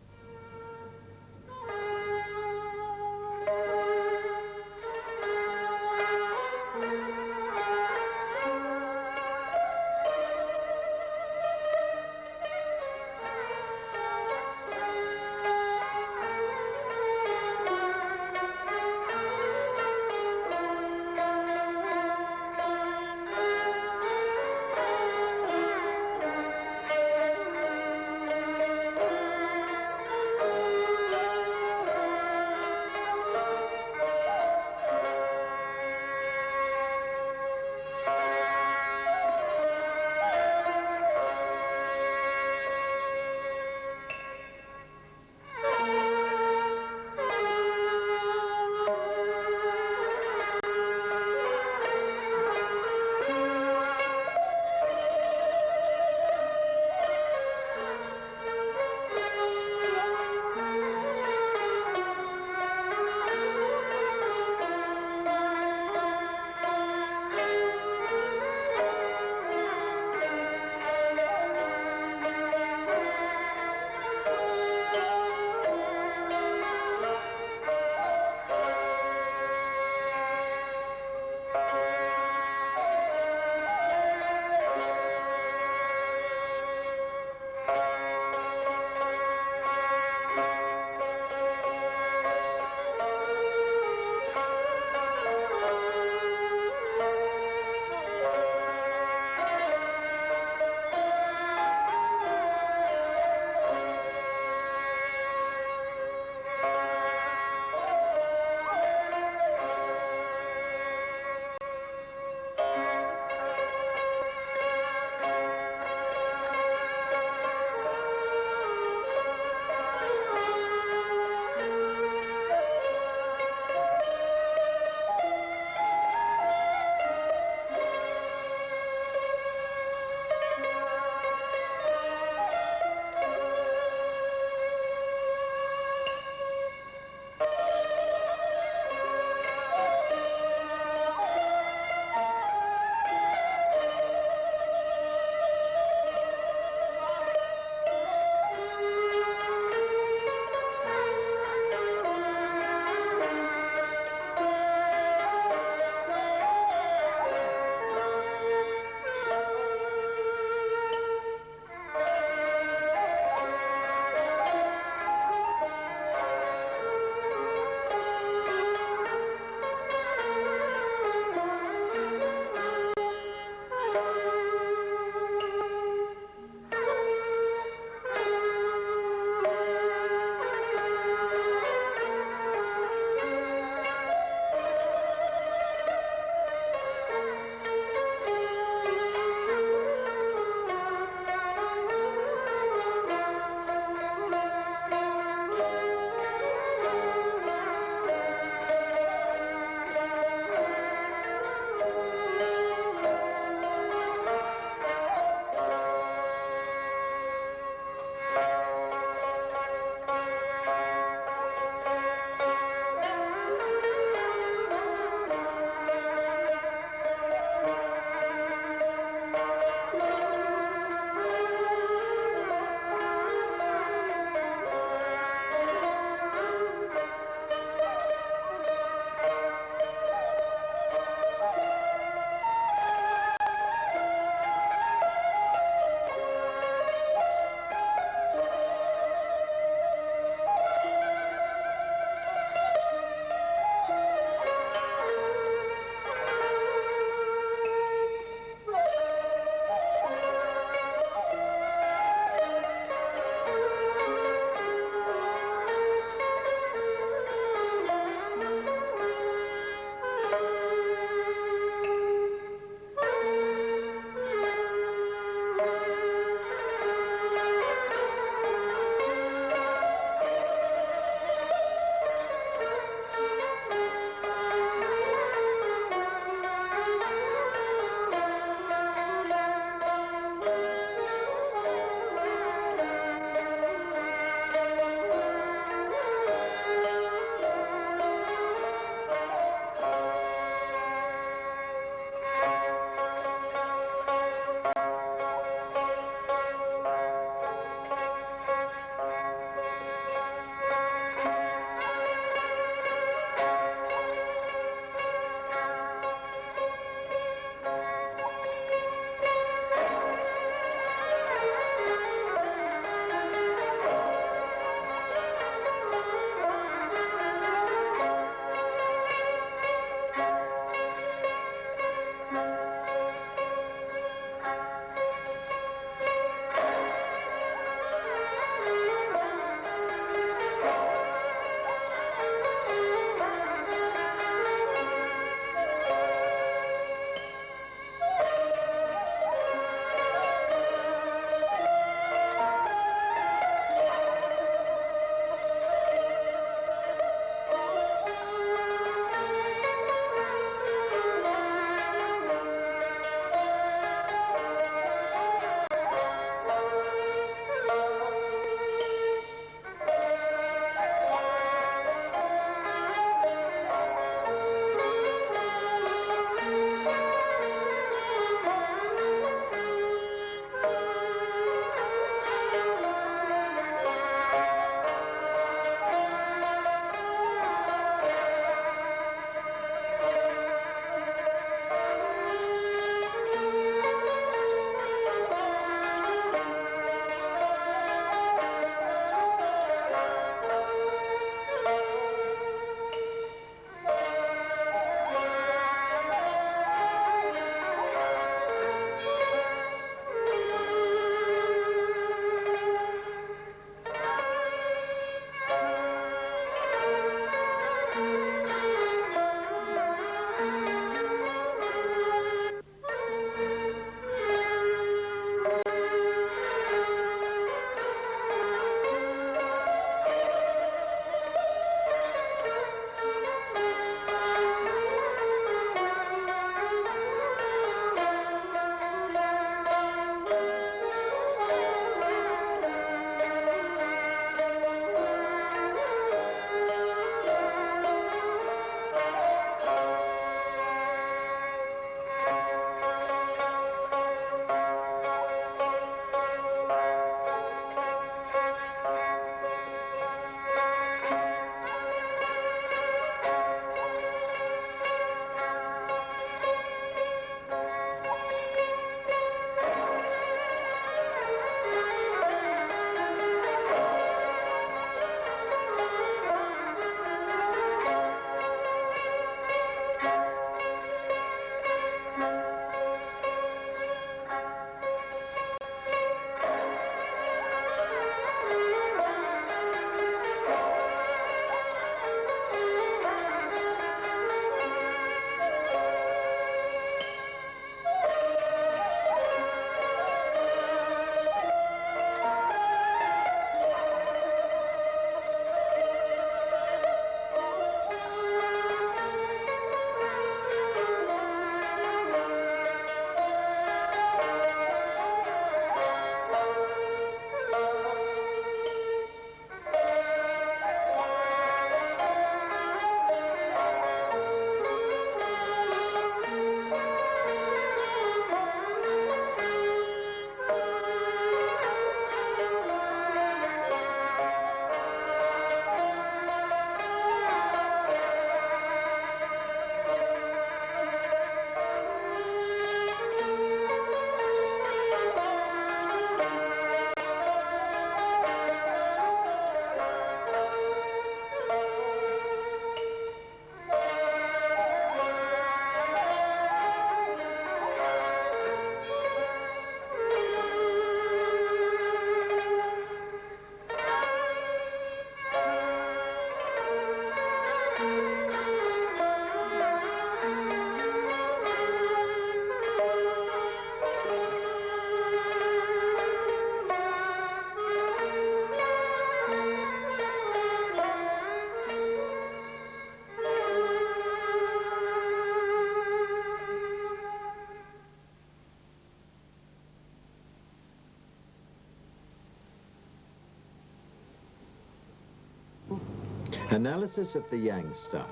Analysis of the Yang style.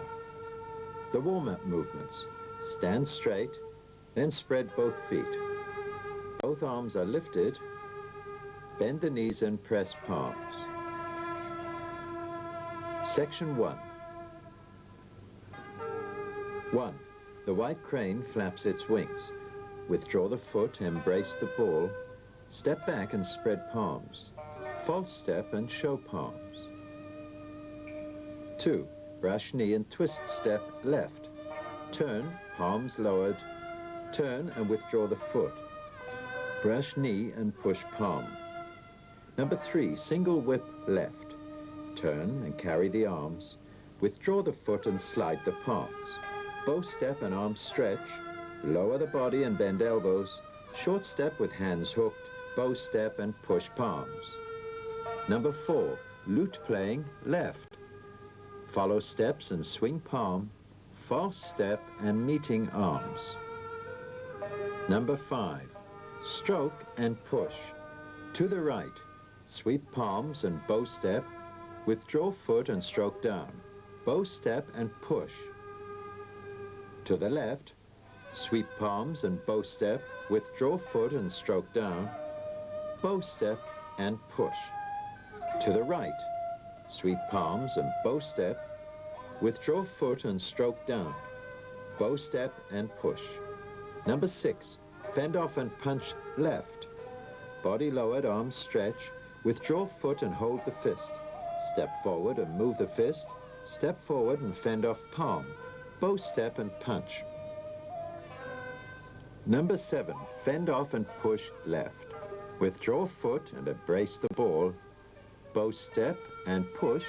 The warm-up movements. Stand straight, then spread both feet. Both arms are lifted. Bend the knees and press palms. Section 1. 1. The white crane flaps its wings. Withdraw the foot, embrace the ball. Step back and spread palms. False step and show palms. 2. Brush knee and twist step left. Turn, palms lowered. Turn and withdraw the foot. Brush knee and push palm. Number 3, single whip left. Turn and carry the arms. Withdraw the foot and slide the palms. Bow step and arms stretch. Lower the body and bend elbows. Short step with hands hooked. Bow step and push palms. Number 4, lute playing left. Follow steps and swing palm, false step and meeting arms. Number 5, stroke and push. To the right, sweep palms and bow step, withdraw foot and stroke down, bow step and push. To the left, sweep palms and bow step, withdraw foot and stroke down, bow step and push. To the right, sweep palms and bow step, withdraw foot and stroke down, bow step and push. Number 6, fend off and punch left. Body lowered, arms stretch, withdraw foot and hold the fist. Step forward and move the fist, step forward and fend off palm, bow step and punch. Number 7, fend off and push left. Withdraw foot and embrace the ball, bow step and push,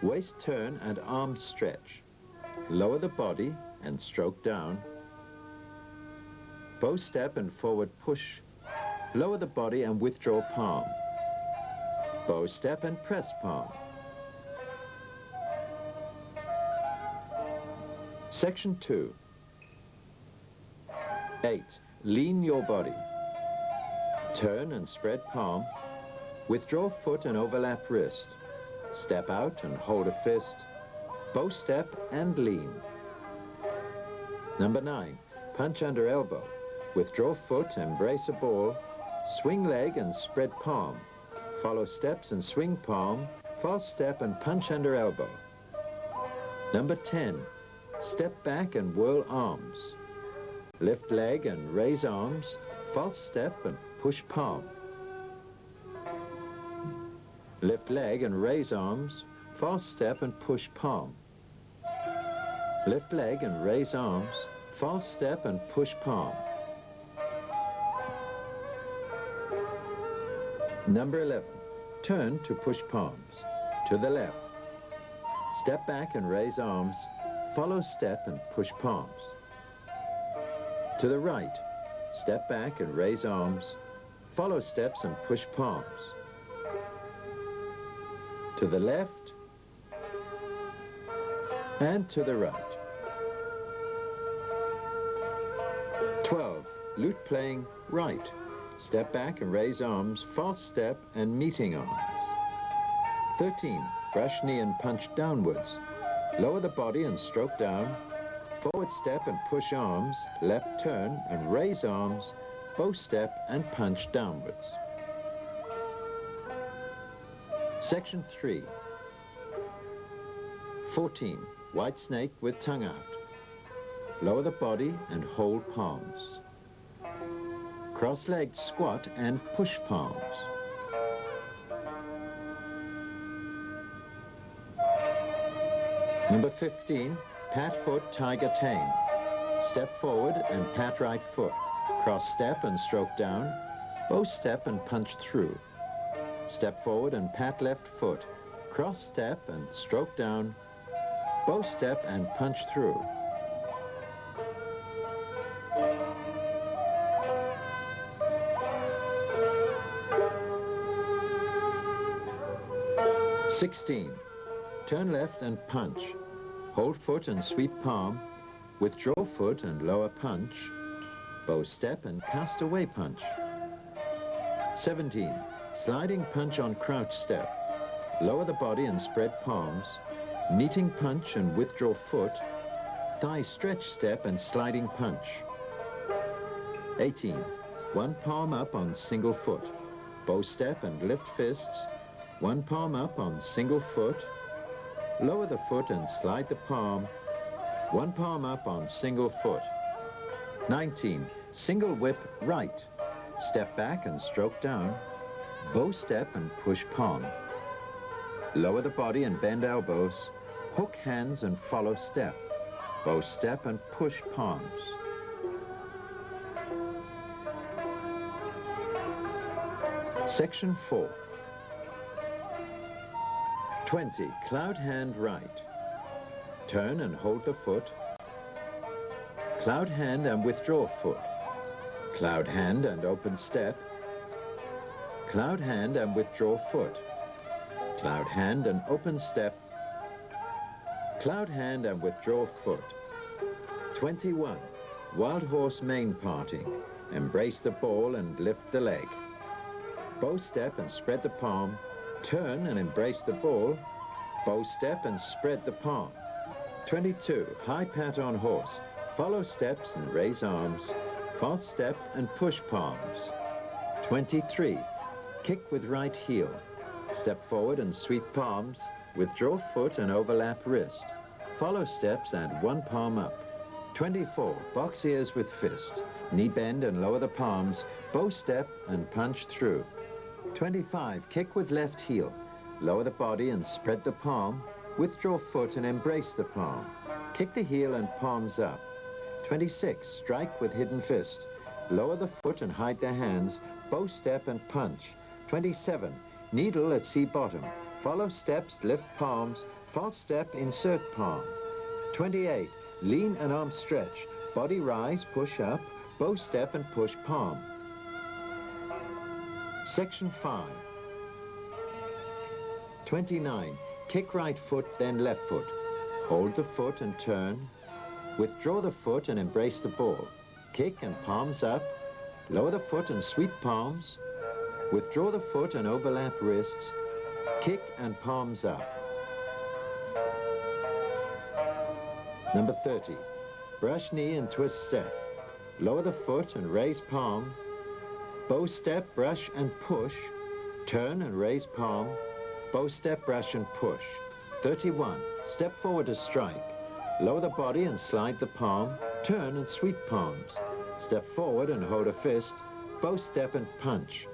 waist turn and arm stretch. Lower the body and stroke down, bow step and forward push, lower the body and withdraw palm, bow step and press palm. Section 2. 8. Lean your body. Turn and spread palm, withdraw foot and overlap wrist. Step out and hold a fist, bow step and lean. Number 9, punch under elbow. Withdraw foot, embrace a ball, swing leg and spread palm. Follow steps and swing palm, false step and punch under elbow. Number 10, step back and whirl arms. Lift leg and raise arms, false step and push palm. Lift leg and raise arms, false step and push palm. Lift leg and raise arms, false step and push palm. Number 11, turn to push palms. To the left. Step back and raise arms, follow step and push palms. To the right, step back and raise arms, follow steps and push palms. To the left, and to the right. 12, lute playing right. Step back and raise arms, false step and meeting arms. 13, brush knee and punch downwards. Lower the body and stroke down, forward step and push arms, left turn and raise arms, bow step and punch downwards. Section 3. 14, white snake with tongue out. Lower the body and hold palms. Cross-legged squat and push palms. Number 15, pat foot tiger tame. Step forward and pat right foot. Cross step and stroke down. Bow step and punch through. Step forward and pat left foot. Cross step and stroke down. Bow step and punch through. (16) Turn left and punch. Hold foot and sweep palm. Withdraw foot and lower punch. Bow step and cast away punch. 17. Sliding punch on crouch step. Lower the body and spread palms. Meeting punch and withdraw foot. Thigh stretch step and sliding punch. 18. One palm up on single foot. Bow step and lift fists. One palm up on single foot. Lower the foot and slide the palm. One palm up on single foot. 19. Single whip right. Step back and stroke down. Bow step and push palm. Lower the body and bend elbows. Hook hands and follow step. Bow step and push palms. Section 4. 20. Cloud hand right. Turn and hold the foot. Cloud hand and withdraw foot. Cloud hand and open step. Cloud hand and withdraw foot. Cloud hand and open step. Cloud hand and withdraw foot. 21. Wild horse mane parting. Embrace the ball and lift the leg. Bow step and spread the palm. Turn and embrace the ball. Bow step and spread the palm. 22. High pat on horse. Follow steps and raise arms. False step and push palms. 23. Kick with right heel. Step forward and sweep palms. Withdraw foot and overlap wrist. Follow steps and one palm up. 24. Box ears with fist. Knee bend and lower the palms. Bow step and punch through. 25. Kick with left heel. Lower the body and spread the palm. Withdraw foot and embrace the palm. Kick the heel and palms up. 26. Strike with hidden fist. Lower the foot and hide the hands. Bow step and punch. 27. Needle at C bottom. Follow steps, lift palms. False step, insert palm. 28. Lean and arm stretch. Body rise, push up. Bow step and push palm. Section 5. 29. Kick right foot, then left foot. Hold the foot and turn. Withdraw the foot and embrace the ball. Kick and palms up. Lower the foot and sweep palms. Withdraw the foot and overlap wrists. Kick and palms up. Number 30. Brush knee and twist step. Lower the foot and raise palm. Bow step, brush and push. Turn and raise palm. Bow step, brush and push. 31. Step forward to strike. Lower the body and slide the palm. Turn and sweep palms. Step forward and hold a fist. Bow step and punch.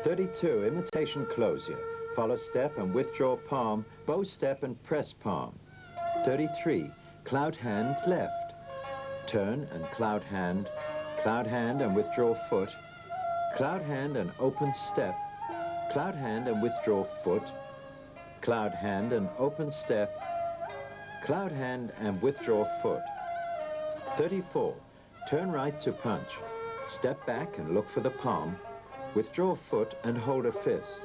32. Imitation closure. Follow step and withdraw palm. Bow step and press palm. 33. Cloud hand left. Turn and cloud hand and withdraw foot. Cloud hand and open step. Cloud hand and withdraw foot. Cloud hand and open step. Cloud hand and withdraw foot. 34. Turn right to punch. Step back and look for the palm. Withdraw foot and hold a fist.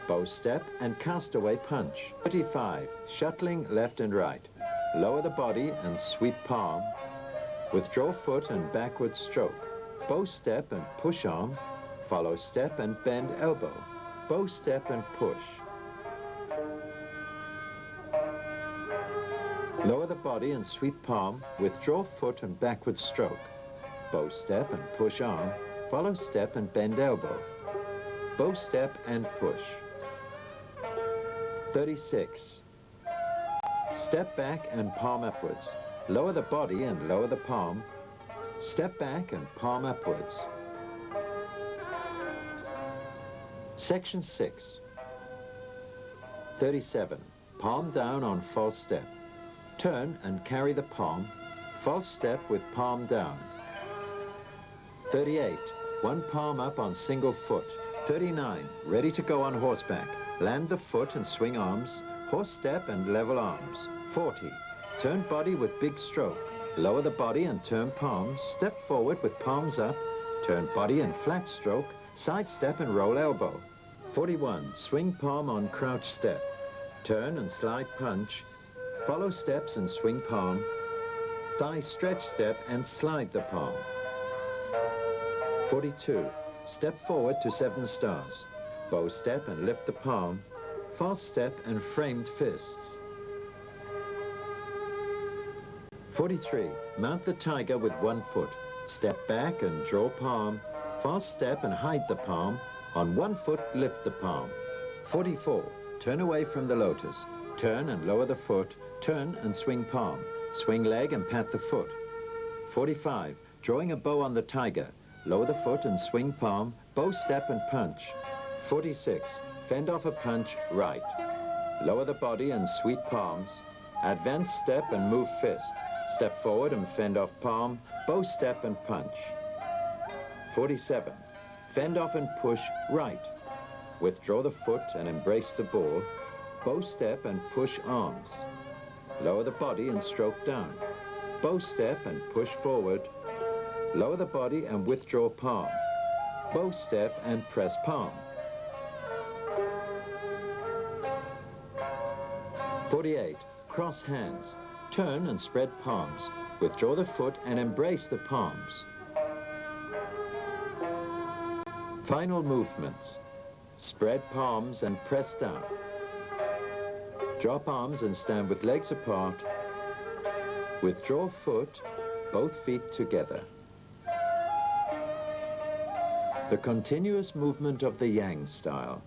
Bow step and castaway punch. 35. Shuttling left and right. Lower the body and sweep palm. Withdraw foot and backward stroke. Bow step and push arm. Follow step and bend elbow. Bow step and push. Lower the body and sweep palm. Withdraw foot and backward stroke. Bow step and push arm. Follow step and bend elbow. Bow step and push. 36. Step back and palm upwards. Lower the body and lower the palm. Step back and palm upwards. Section 6. 37. Palm down on false step. Turn and carry the palm. False step with palm down. 38. One palm up on single foot. 39. Ready to go on horseback. Land the foot and swing arms. Horse step and level arms. 40. Turn body with big stroke. Lower the body and turn palms. Step forward with palms up. Turn body and flat stroke. Side step and roll elbow. 41. Swing palm on crouch step. Turn and slide punch. Follow steps and swing palm. Thigh stretch step and slide the palm. 42. Step forward to 7 stars. Bow step and lift the palm. fast step and framed fists. 43. Mount the tiger with one foot. Step back and draw palm. Fast step and hide the palm. On one foot, lift the palm. 44. Turn away from the lotus. Turn and lower the foot. Turn and swing palm. Swing leg and pat the foot. 45. Drawing a bow on the tiger. Lower the foot and swing palm. Bow step and punch. 46. Fend off a punch right. Lower the body and sweep palms. Advance step and move fist. Step forward and fend off palm. Bow step and punch. 47. Fend off and push right. Withdraw the foot and embrace the ball. Bow step and push arms. Lower the body and stroke down. Bow step and push forward. Lower the body and withdraw palm. Bow step and press palm. 48. Cross hands. Turn and spread palms. Withdraw the foot and embrace the palms. Final movements. Spread palms and press down. Drop arms and stand with legs apart. Withdraw foot, both feet together. The continuous movement of the Yang style.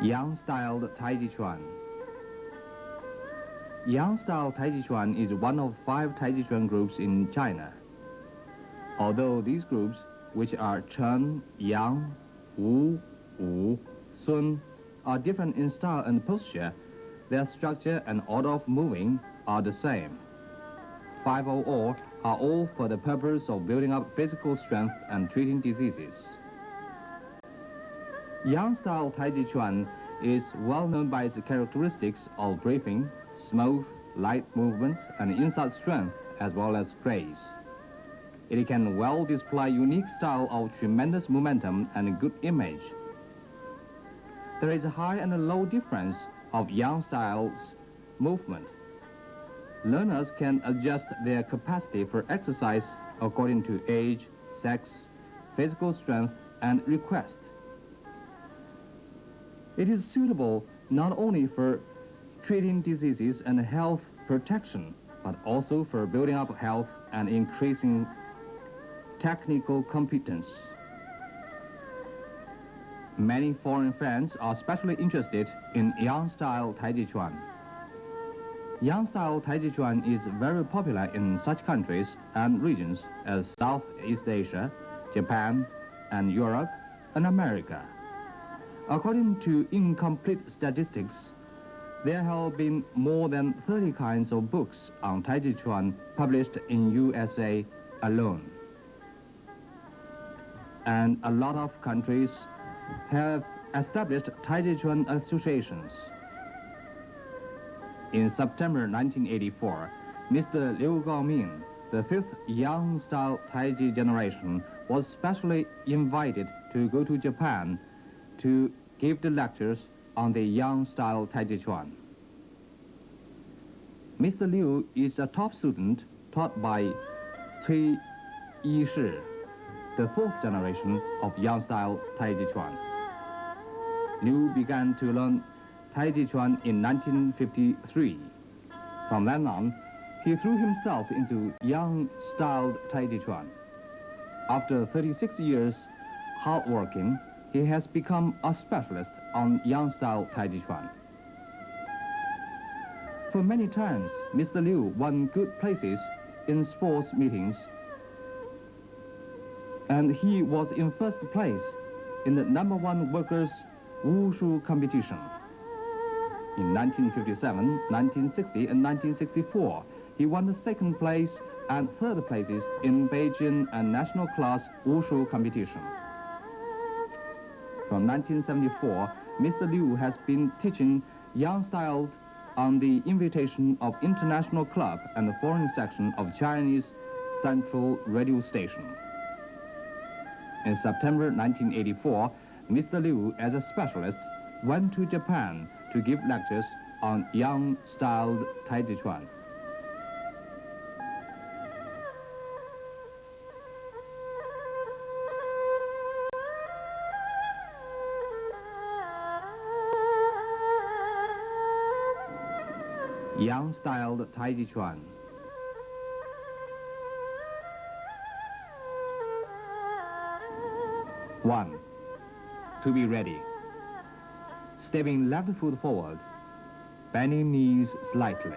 Yang Style Taiji Quan. Yang Style Taiji Quan is one of 5 Taiji Chuan groups in China. Although these groups, which are Chen, Yang, Wu, Wu, Sun, are different in style and posture, their structure and order of moving are the same. 5 of all are all for the purpose of building up physical strength and treating diseases. Yang Style Taiji Chuan is well known by its characteristics of briefing, smooth, light movement, and inside strength as well as grace. It can well display unique style of tremendous momentum and good image. There is a high and a low difference of Yang style's movement. Learners can adjust their capacity for exercise according to age, sex, physical strength, and request. It is suitable not only for treating diseases and health protection, but also for building up health and increasing technical competence. Many foreign fans are especially interested in Yang Style Taiji Chuan. Yang Style Taiji Chuan is very popular in such countries and regions as Southeast Asia, Japan, and Europe, and America. According to incomplete statistics, there have been more than 30 kinds of books on Taiji Chuan published in USA alone. And a lot of countries have established Taiji Chuan associations. In September 1984, Mr. Liu Gaoming, the 5th Yang Style Taiji generation, was specially invited to go to Japan to give the lectures on the Yang Style Taiji Chuan. Mr. Liu is a top student taught by Cui Yishi, the 4th generation of Yang Style Taiji Chuan. Liu began to learn Taiji Chuan in 1953. From then on, he threw himself into Yang Style Taiji Chuan. After 36 years hard working, he has become a specialist on Yang Style Taiji Chuan. For many times, Mr. Liu won good places in sports meetings, and he was in first place in the #1 workers' wushu competition. In 1957, 1960, and 1964, he won the 2nd place and 3rd places in Beijing and national class wushu competition. From 1974, Mr. Liu has been teaching Yang Style on the invitation of International Club and the foreign section of Chinese Central Radio Station. In September 1984, Mr. Liu, as a specialist, went to Japan to give lectures on Yang Style Taiji Chuan. Yang Style Taiji Chuan. One, to be ready. Stepping left foot forward, bending knees slightly.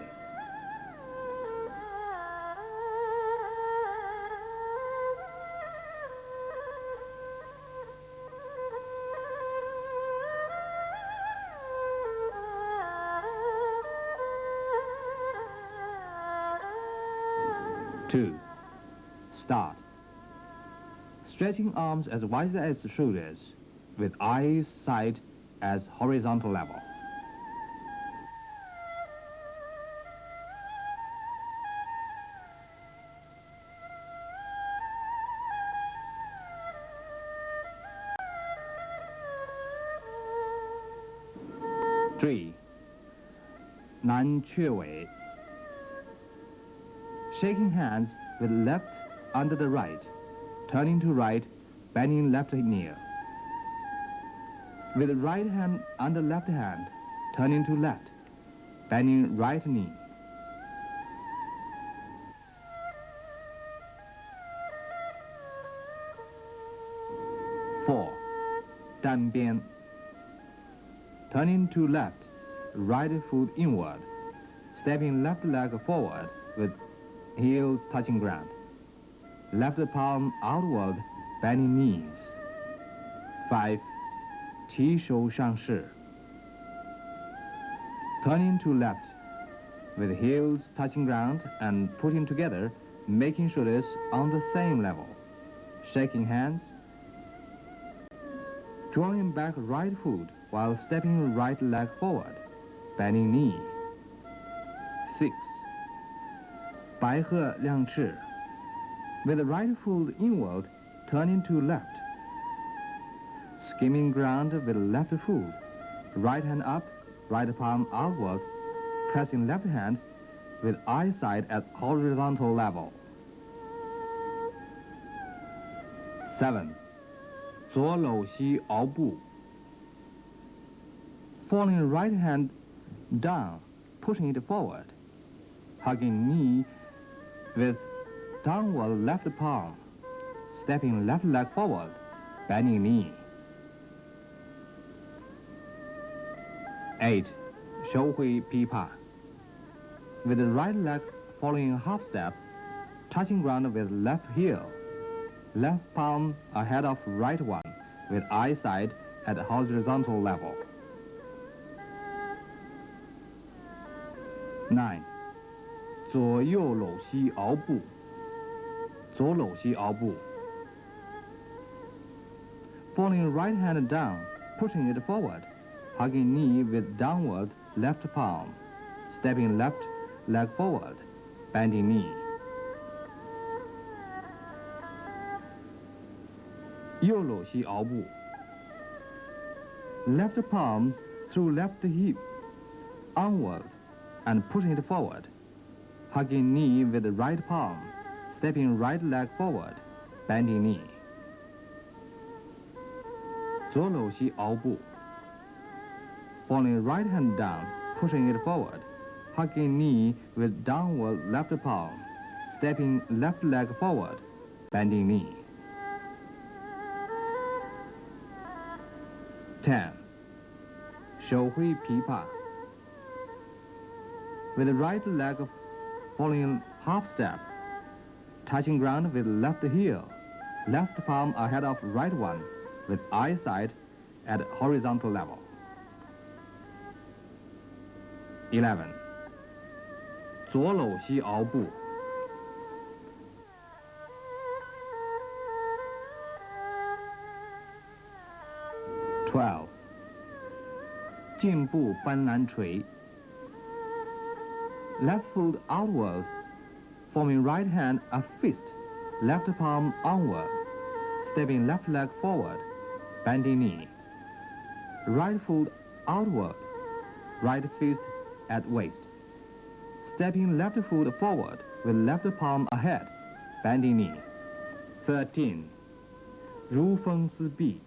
Two, start. Stretching arms as wide as shoulders, with eyes side as horizontal level. Three, 南雀尾. Shaking hands with left under the right, turning to right, bending left knee. With right hand under left hand, turning to left, bending right knee. Four, 单边. turning to left, right foot inward, stepping left leg forward with heel touching ground. Left palm outward, bending knees. 5. 提手上势. Turning to left, with heels touching ground and putting together, making shoulders on the same level. Shaking hands. Drawing back right foot while stepping right leg forward, bending knee. 6. 白鹤亮翅. With the right foot inward, turning to left. Skimming ground with left foot. Right hand up, right palm outward, pressing left hand with eyesight at horizontal level. 7. 左搂膝熬步. Falling right hand down, pushing it forward. Hugging knee with downward left palm. Stepping left leg forward, bending knee. 8. 手挥琵琶. With the right leg following half step, touching ground with left heel. Left palm ahead of right one, with eyesight at horizontal level. 9. 左右搂膝熬步. 左搂膝熬步. Falling right hand down, pushing it forward, hugging knee with downward left palm, stepping left leg forward, bending knee. 右搂膝熬步. Left palm through left hip, onward, and pushing it forward, hugging knee with the right palm, stepping right leg forward, bending knee. 左搂膝熬步. Falling right hand down, pushing it forward, hugging knee with downward left palm, stepping left leg forward, bending knee. 10. 手挥琵琶. With the right leg following half step, touching ground with left heel, left palm ahead of right one, with eyesight at horizontal level. 11. 左搂膝熬步. 12. 进步搬篮锤. Left foot outward, forming right hand a fist, left palm onward, stepping left leg forward, bending knee. Right foot outward, right fist at waist. Stepping left foot forward with left palm ahead, bending knee. 13. 如风似壁.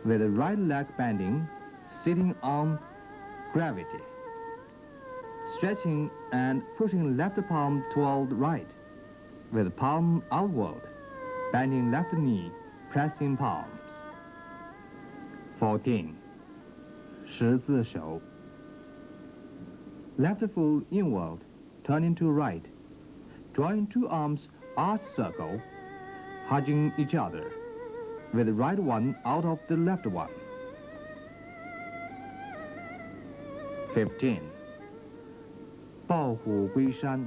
With the right leg bending, sitting on gravity. Stretching and pushing left palm toward right, with palm outward, bending left knee, pressing palms. 14. 十字手. Left foot inward, turning to right, drawing two arms arch circle, hugging each other, with the right one out of the left one. 15. 抱虎归山.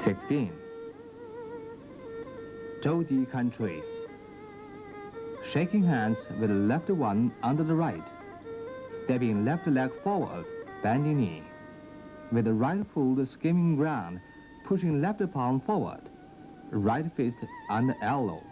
16. Zhou country. Shaking hands with the left one under the right. Stepping left leg forward, bending knee. With the right foot skimming ground, pushing left palm forward. Right fist under elbow.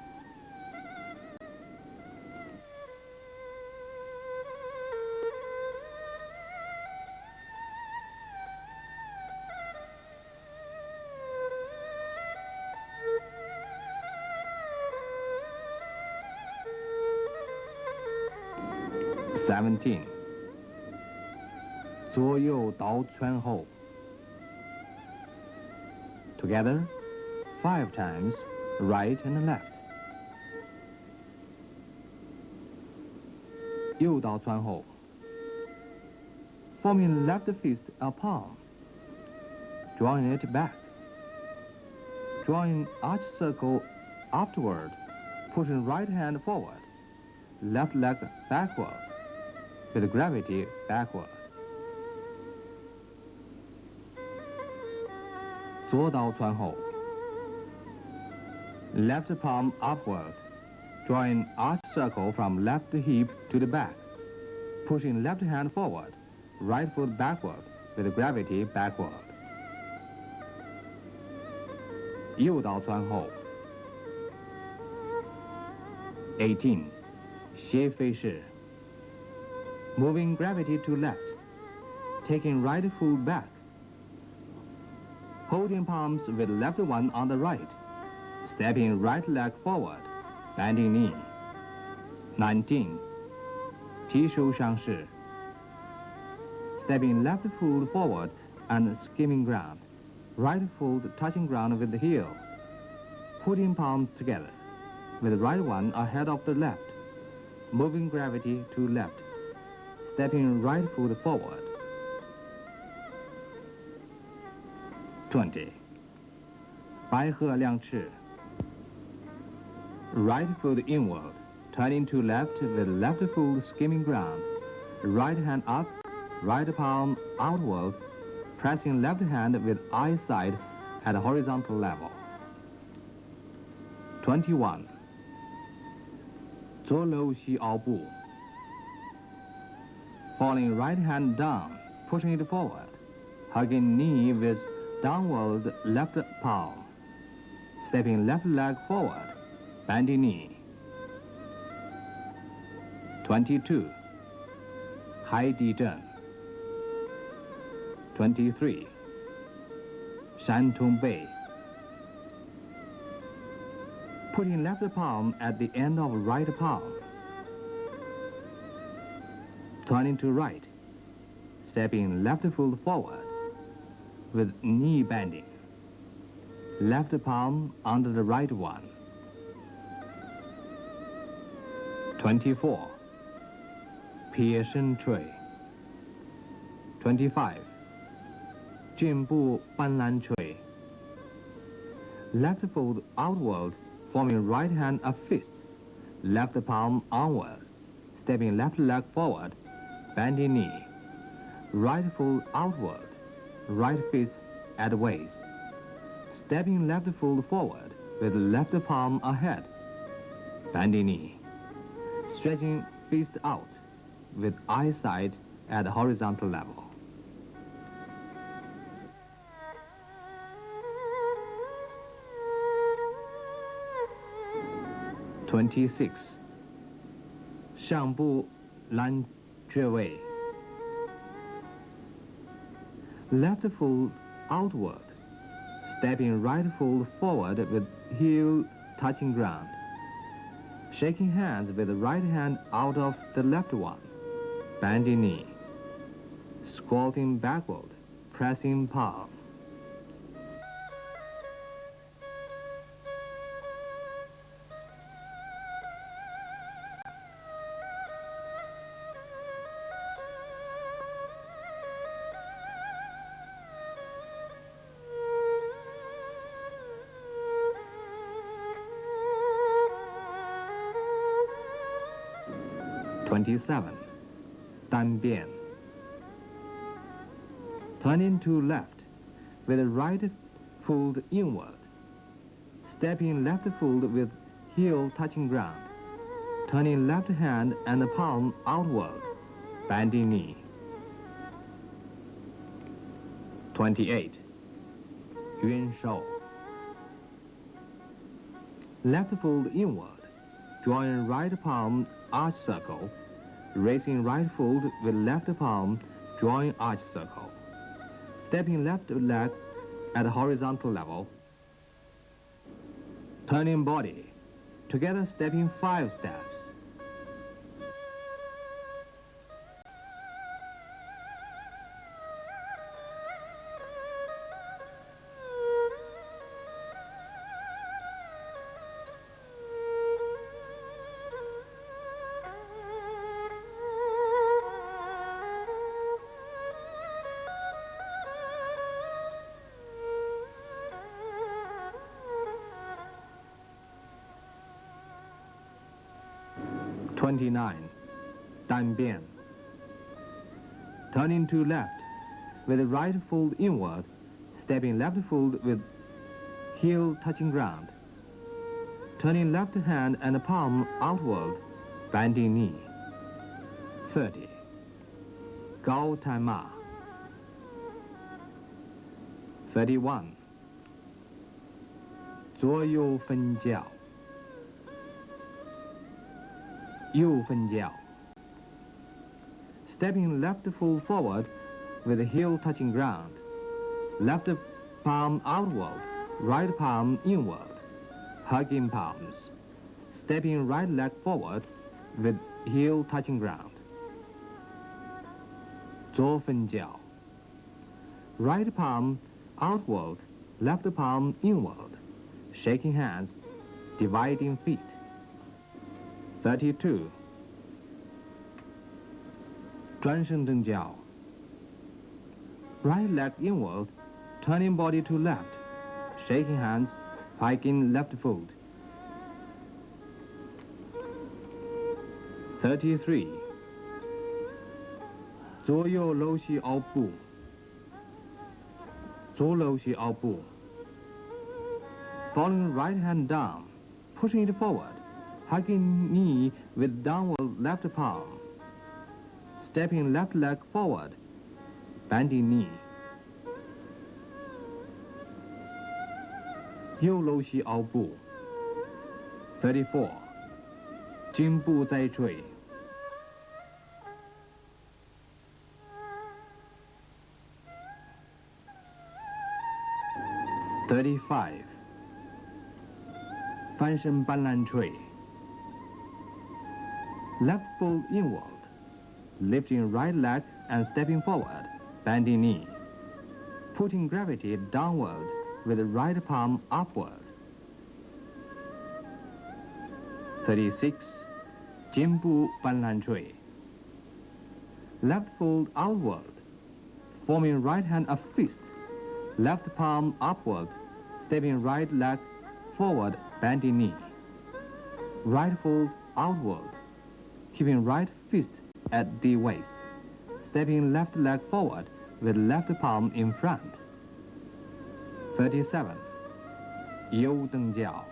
(17) 左右倒穿后. Together, 5 times, right and left. 右倒穿后. Forming left fist a palm. Drawing it back. Drawing arch circle afterward, pushing right hand forward. Left leg backward. With gravity backward. 左倒穿后. Left palm upward, drawing arch circle from left hip to the back, pushing left hand forward, right foot backward, with gravity backward. 右倒穿后. 18. 斜飞式. Moving gravity to left, taking right foot back, holding palms with left one on the right, stepping right leg forward, bending knee. 19. 提手上式. Stepping left foot forward and skimming ground, right foot touching ground with the heel, putting palms together, with the right one ahead of the left, moving gravity to left, stepping right foot forward. 20. 白鹤亮翅. Right foot inward, turning to left with left foot skimming ground, right hand up, right palm outward, pressing left hand with eye side at horizontal level. 21. 左搂膝凹步. Falling right hand down, pushing it forward, hugging knee with downward left palm, stepping left leg forward, bending knee. 22. 海底阵. 23. 山通背. Putting left palm at the end of right palm, turning to right, stepping left foot forward, with knee bending, left palm under the right one. 24. 撇身锤. 25. 颈部斑斓锤. Left foot outward, forming right hand a fist, left palm onward, stepping left leg forward, bending knee, right foot outward, right fist at waist, stepping left foot forward with left palm ahead, bending knee, stretching fist out with eye side at horizontal level. 26. 上部拦绝位. Left foot outward, stepping right foot forward with heel touching ground, shaking hands with the right hand out of the left one, bending knee, squatting backward, pressing palm. 27. 单变. Turning to left with the right foot inward. Stepping left foot with heel touching ground. Turning left hand and palm outward. Bending knee. 28. Yuan Shou. Left foot inward. Drawing right palm arch circle. Raising right foot with left palm, drawing arch circle. Stepping left leg at horizontal level. Turning body. Together stepping 5 steps. Dan Bian. Turning to left with the right foot inward, stepping left foot with heel touching ground. Turning left hand and palm outward, bending knee. 30. Gao Tai Ma. 31. 左右分教。右分教。Stepping left foot forward with the heel touching ground. Left palm outward, right palm inward. Hugging palms. Stepping right leg forward with heel touching ground. 左分教. Right palm outward, left palm inward. Shaking hands, dividing feet. 32. 转身蹬脚. Right leg inward, turning body to left. Shaking hands, piking left foot. 33. 左右搂膝凹步. 左搂膝凹步. Following right hand down, pushing it forward, hugging knee with downward left palm. Stepping left leg forward, bending knee. 右搂膝凹步. 34. 颈部在坠. 35. 翻身半烂坠. Left foot inward, lifting right leg and stepping forward, bending knee. Putting gravity downward with the right palm upward. 36. 肩部半烂坠. Left foot outward, forming right hand a fist. Left palm upward, stepping right leg forward, bending knee. Right foot outward, keeping right fist at the waist. Stepping left leg forward with left palm in front. 37. 右蹬脚.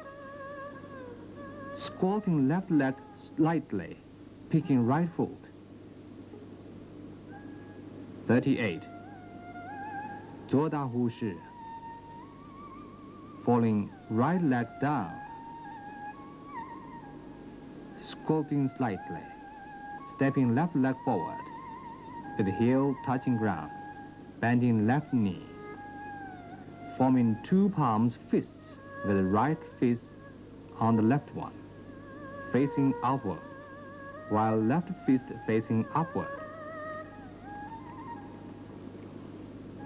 Squatting left leg slightly, picking right foot. 38. 左大虎式. Falling right leg down. Squatting slightly, stepping left leg forward, with heel touching ground, bending left knee. Forming two palms fists with the right fist on the left one, facing outward, while left fist facing upward.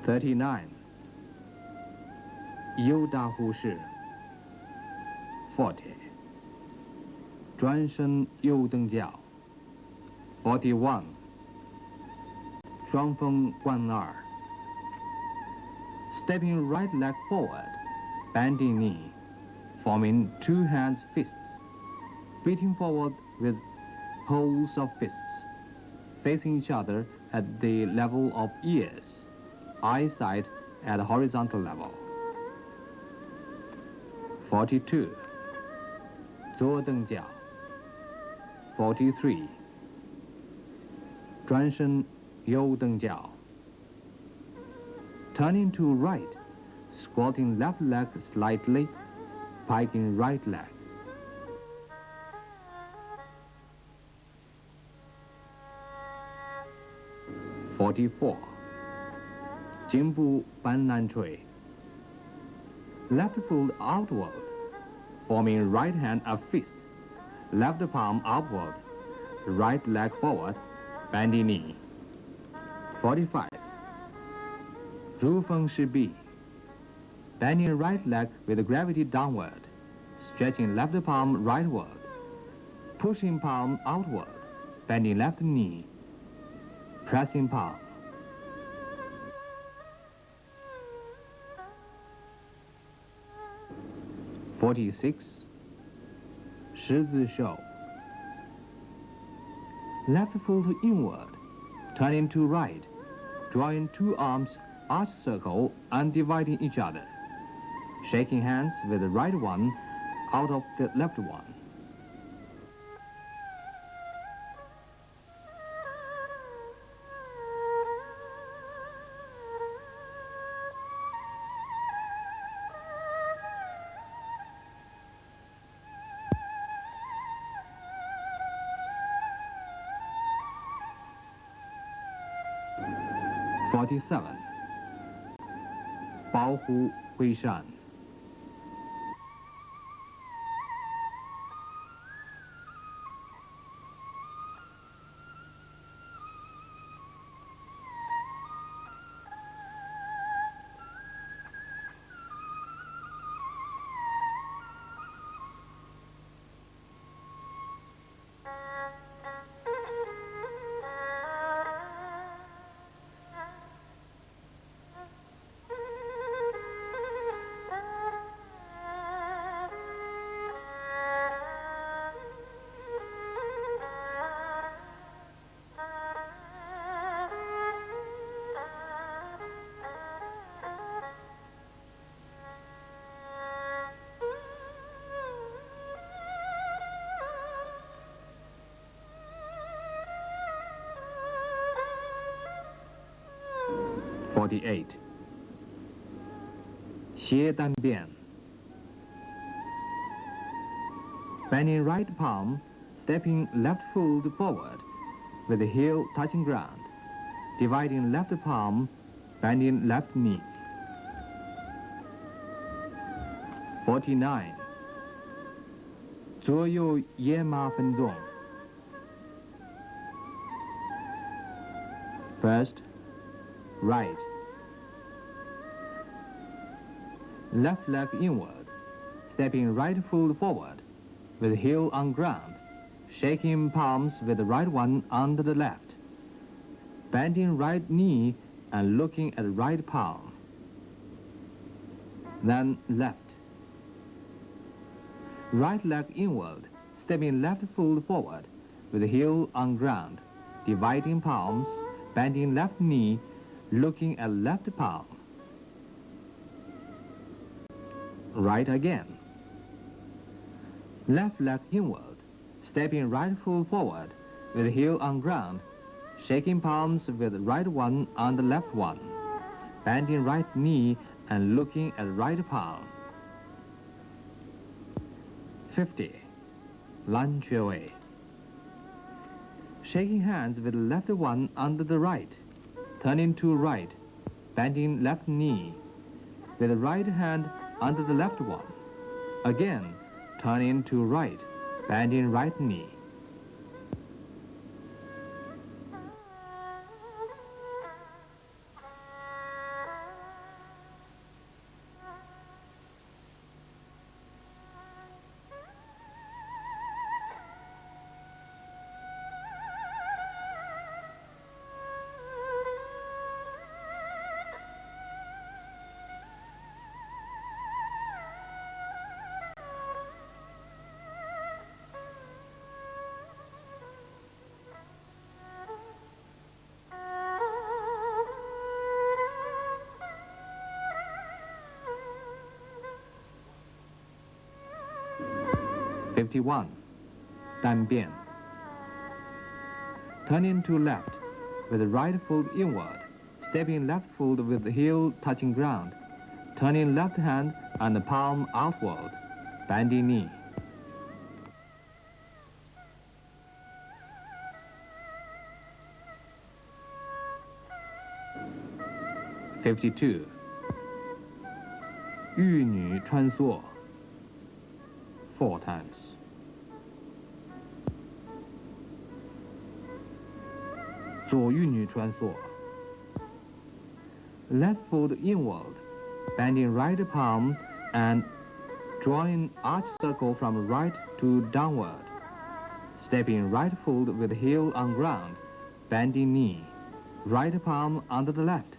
39. 右大虎式. 40. 转身右蹬脚. 41. 双峰贯二. Stepping right leg forward, bending knee, forming two hands fists, beating forward with holes of fists, facing each other at the level of ears, eyesight at horizontal level. 42. 左蹬脚 43. 转身右蹬脚 Turning to right, squatting left leg slightly, piking right leg. 44. 颈部半南垂 Left foot outward, forming right hand a fist, left palm upward, right leg forward, bending knee. 45. 如风是臂 Bending right leg with gravity downward, stretching left palm rightward, pushing palm outward, bending left knee, pressing palm. 46. 十字手 Left foot inward, turning to right, drawing two arms arch circle and dividing each other, shaking hands with the right one out of the left one. 47. 保护归山 48. 斜单边 Bending right palm, stepping left foot forward with the heel touching ground, dividing left palm, bending left knee. 49. 左右野马分纵 First, right. Left leg inward, stepping right foot forward, with heel on ground, shaking palms with the right one under the left, bending right knee and looking at right palm. Then left. Right leg inward, stepping left foot forward, with heel on ground, dividing palms, bending left knee, looking at left palm. Right again. Left leg inward, stepping right foot forward, with heel on ground, shaking palms with right one on the left one, bending right knee and looking at right palm. 50. 拦穴位 Shaking hands with the left one under the right, turning to right, bending left knee, with the right hand under the left one. Again, turning to right, bending right knee. 51. Dan Bian. Turning to left with the right foot inward, stepping left foot with the heel touching ground, turning left hand and the palm outward, bending knee. 52. 玉女穿梭 4 times. 左玉女穿梭 Left foot inward, bending right palm and drawing arch circle from right to downward. Stepping right foot with heel on ground, bending knee. Right palm under the left,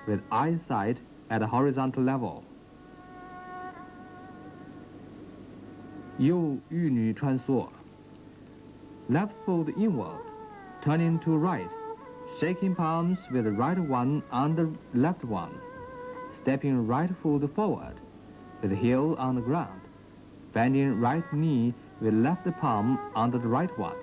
with eyesight at a horizontal level. 右玉女穿梭 Left foot inward, turning to right, shaking palms with the right one on the left one, stepping right foot forward, with heel on the ground, bending right knee with left palm under the right one.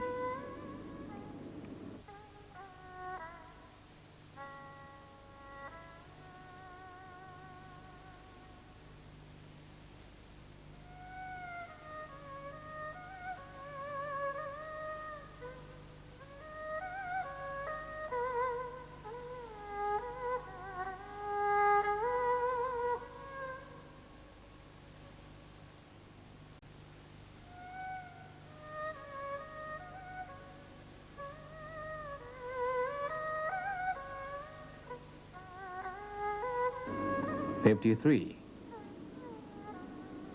53.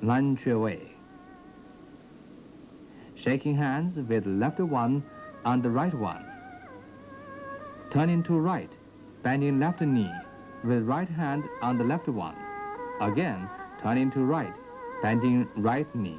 南缺位 Shaking hands with left one and the right one. Turning to right, bending left knee with right hand on the left one. Again, turning to right, bending right knee.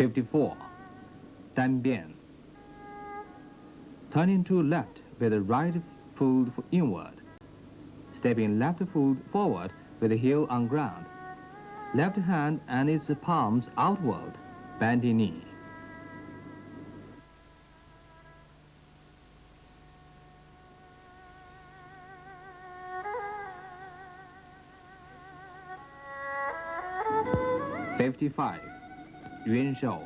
54. Dan Bian. Turning to left with the right foot inward. Stepping left foot forward with the heel on ground. Left hand and its palms outward, bending knee. 55. Yuan Shou.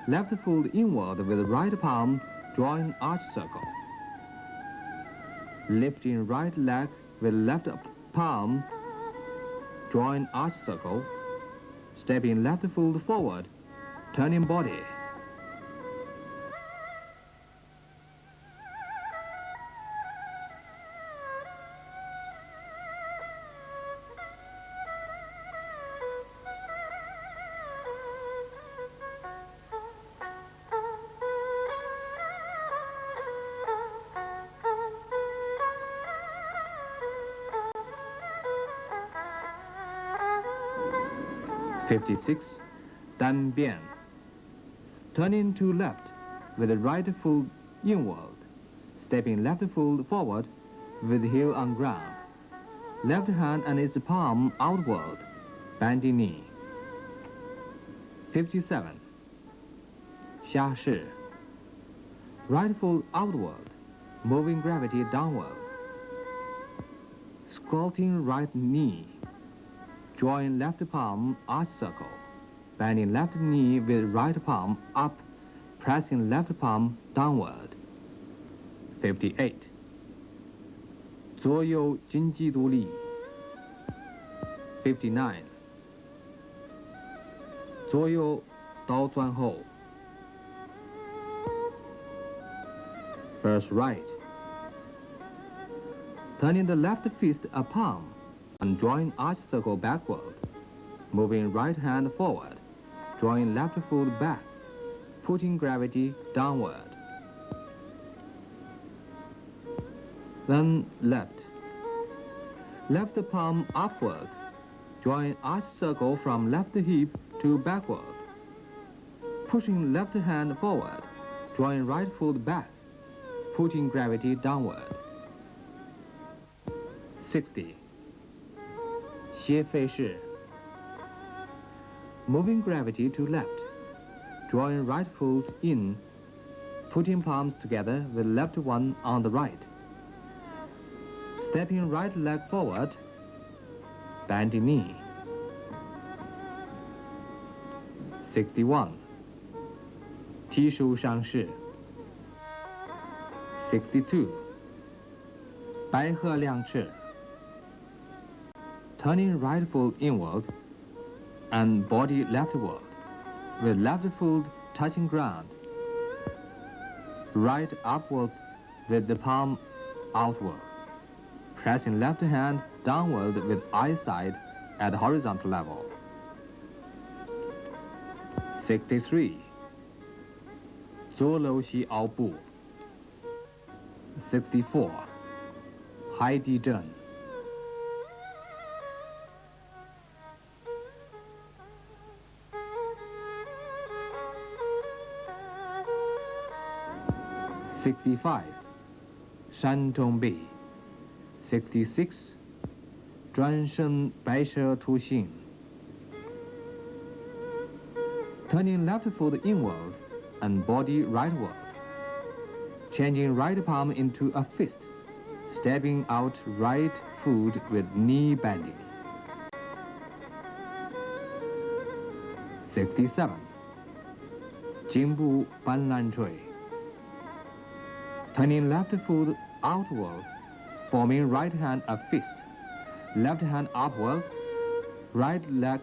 Left foot inward with right palm drawing arch circle. Lifting right leg with left palm drawing arch circle. Stepping left foot forward, turning body. 56. Dan Bian. Turning to left with the right foot inward. Stepping left foot forward with heel on ground. Left hand and its palm outward, bending knee. 57. Xia Shi. Right foot outward, moving gravity downward. Squatting right knee. Drawing left palm arch circle, bending left knee with right palm up, pressing left palm downward. 58. 左右金鸡独立 59. 左右倒转后 First right. Turning the left fist a palm and drawing arch circle backward, moving right hand forward, drawing left foot back, putting gravity downward. Then left. Left palm upward. Join arch circle from left hip to backward. Pushing left hand forward. Join right foot back. Putting gravity downward. 60. 斜飞式. Moving gravity to left. Drawing right foot in. Putting palms together with left one on the right. Stepping right leg forward. Bending knee. 61. 踢手上式. 62. 白鹤亮翅. Turning right foot inward and body leftward, with left foot touching ground. Right upward with the palm outward. Pressing left hand downward with eyesight at horizontal level. 63. 左楼西凹步. 64. 海底针. 65. 山中臂. 66. 转身白蛇图形. Turning left foot inward and body rightward. Changing right palm into a fist. Stepping out right foot with knee bending. 67. 颈部斑斓垂. Turning left foot outward, forming right hand a fist. Left hand upward, right leg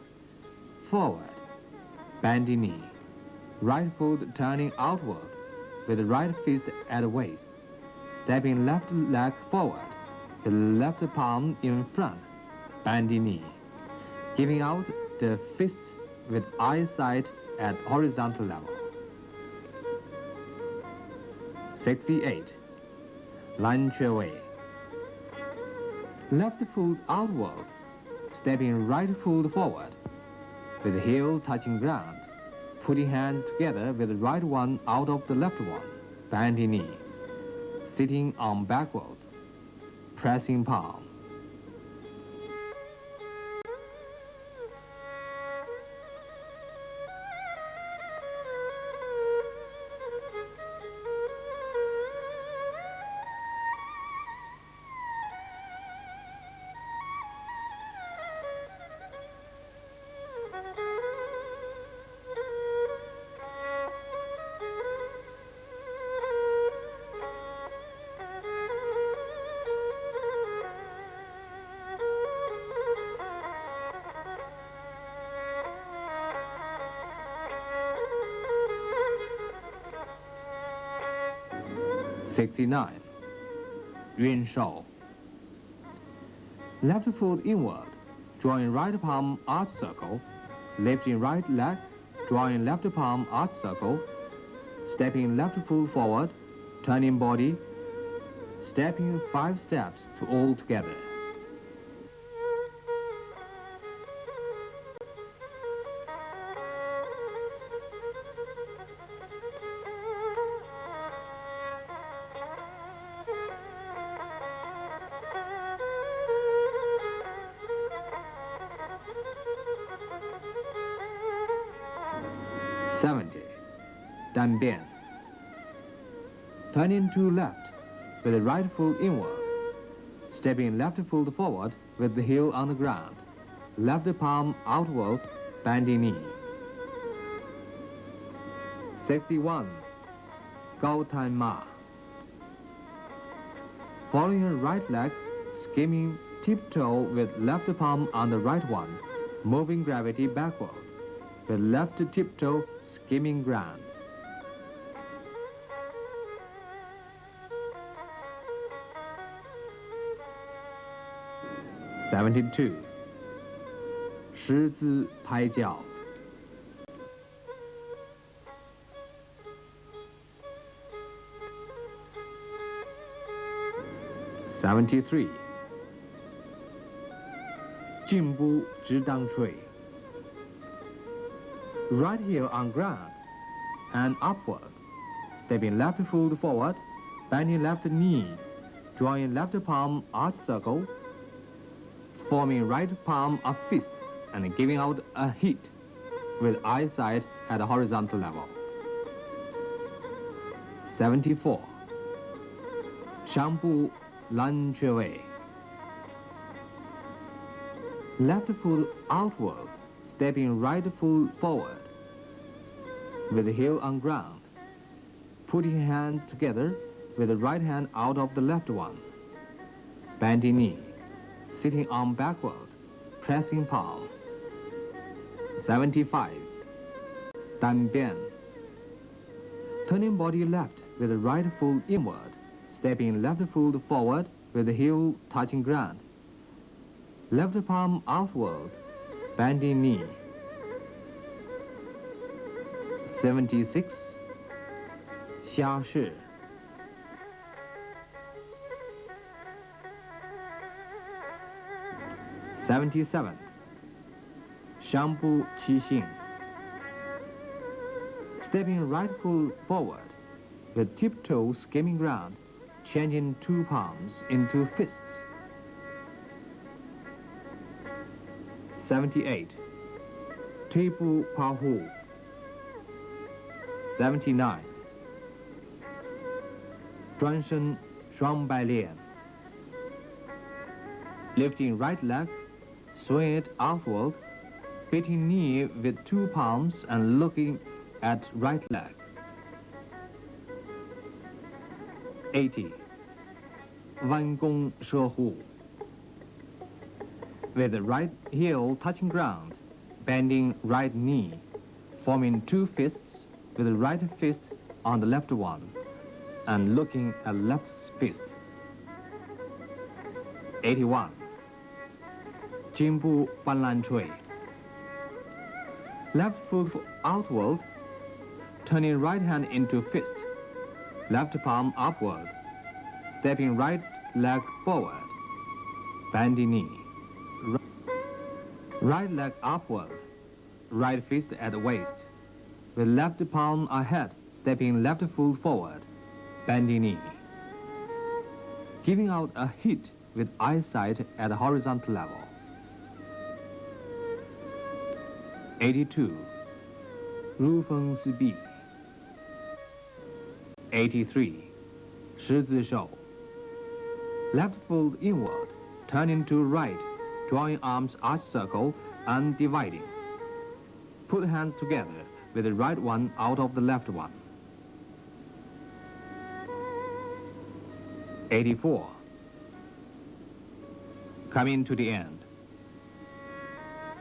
forward, bending knee. Right foot turning outward with right fist at waist. Stepping left leg forward, the left palm in front, bending knee. Giving out the fist with eyesight at horizontal level. 68. 蓝雀位. Left foot outward, stepping right foot forward, with heel touching ground. Putting hands together with the right one out of the left one, bending knee. Sitting on backward, pressing palm. 69. 运手. Left foot inward, drawing right palm arch circle, lifting right leg, drawing left palm arch circle, stepping left foot forward, turning body, stepping 5 steps to all together. 70. 单变. Turning to left with the right foot inward. Stepping left foot forward with the heel on the ground. Left palm outward, bending knee. 61. 高探马. Following right leg, skimming tiptoe with left palm on the right one, moving gravity backward. With left tiptoe, skimming ground. 72. 狮子拍脚. 73. 73. 进步直当锤. Right heel on ground and upward, stepping left foot forward, bending left knee, drawing left palm arch circle, forming right palm a fist and giving out a hit with eyesight at the horizontal level. 74. 上步拦缺位. Left foot outward, stepping right foot forward, with the heel on ground, putting hands together with the right hand out of the left one, bending knee, sitting arm backward, pressing palm. 75. 单边. Turning body left with the right foot inward, stepping left foot forward with the heel touching ground. Left palm outward, bending knee. 76. 下式. '77. 上步起行. Stepping right foot forward, with tiptoe skimming ground, changing two palms into fists. 78. 退步跑步. 79. 转身双摆脸. Lifting right leg, swing it outward, beating knee with two palms and looking at right leg. 80. 弯弓射虎. With the right heel touching ground, bending right knee, forming two fists with the right fist on the left one, and looking at left fist. 81. 进步半拦锤. Left foot outward, turning right hand into fist, left palm upward, stepping right leg forward, bending knee. Right leg upward, right fist at the waist, with left palm ahead, stepping left foot forward, bending knee. Giving out a hit with eyesight at the horizontal level. 82. 如风似壁. 83. 十字手. Left foot inward, turning to right, drawing arms arch circle and dividing. Put hands together with the right one out of the left one. 84. Coming to the end.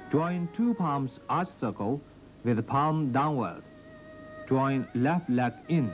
Drawing two palms arch circle with the palm downward, drawing left leg in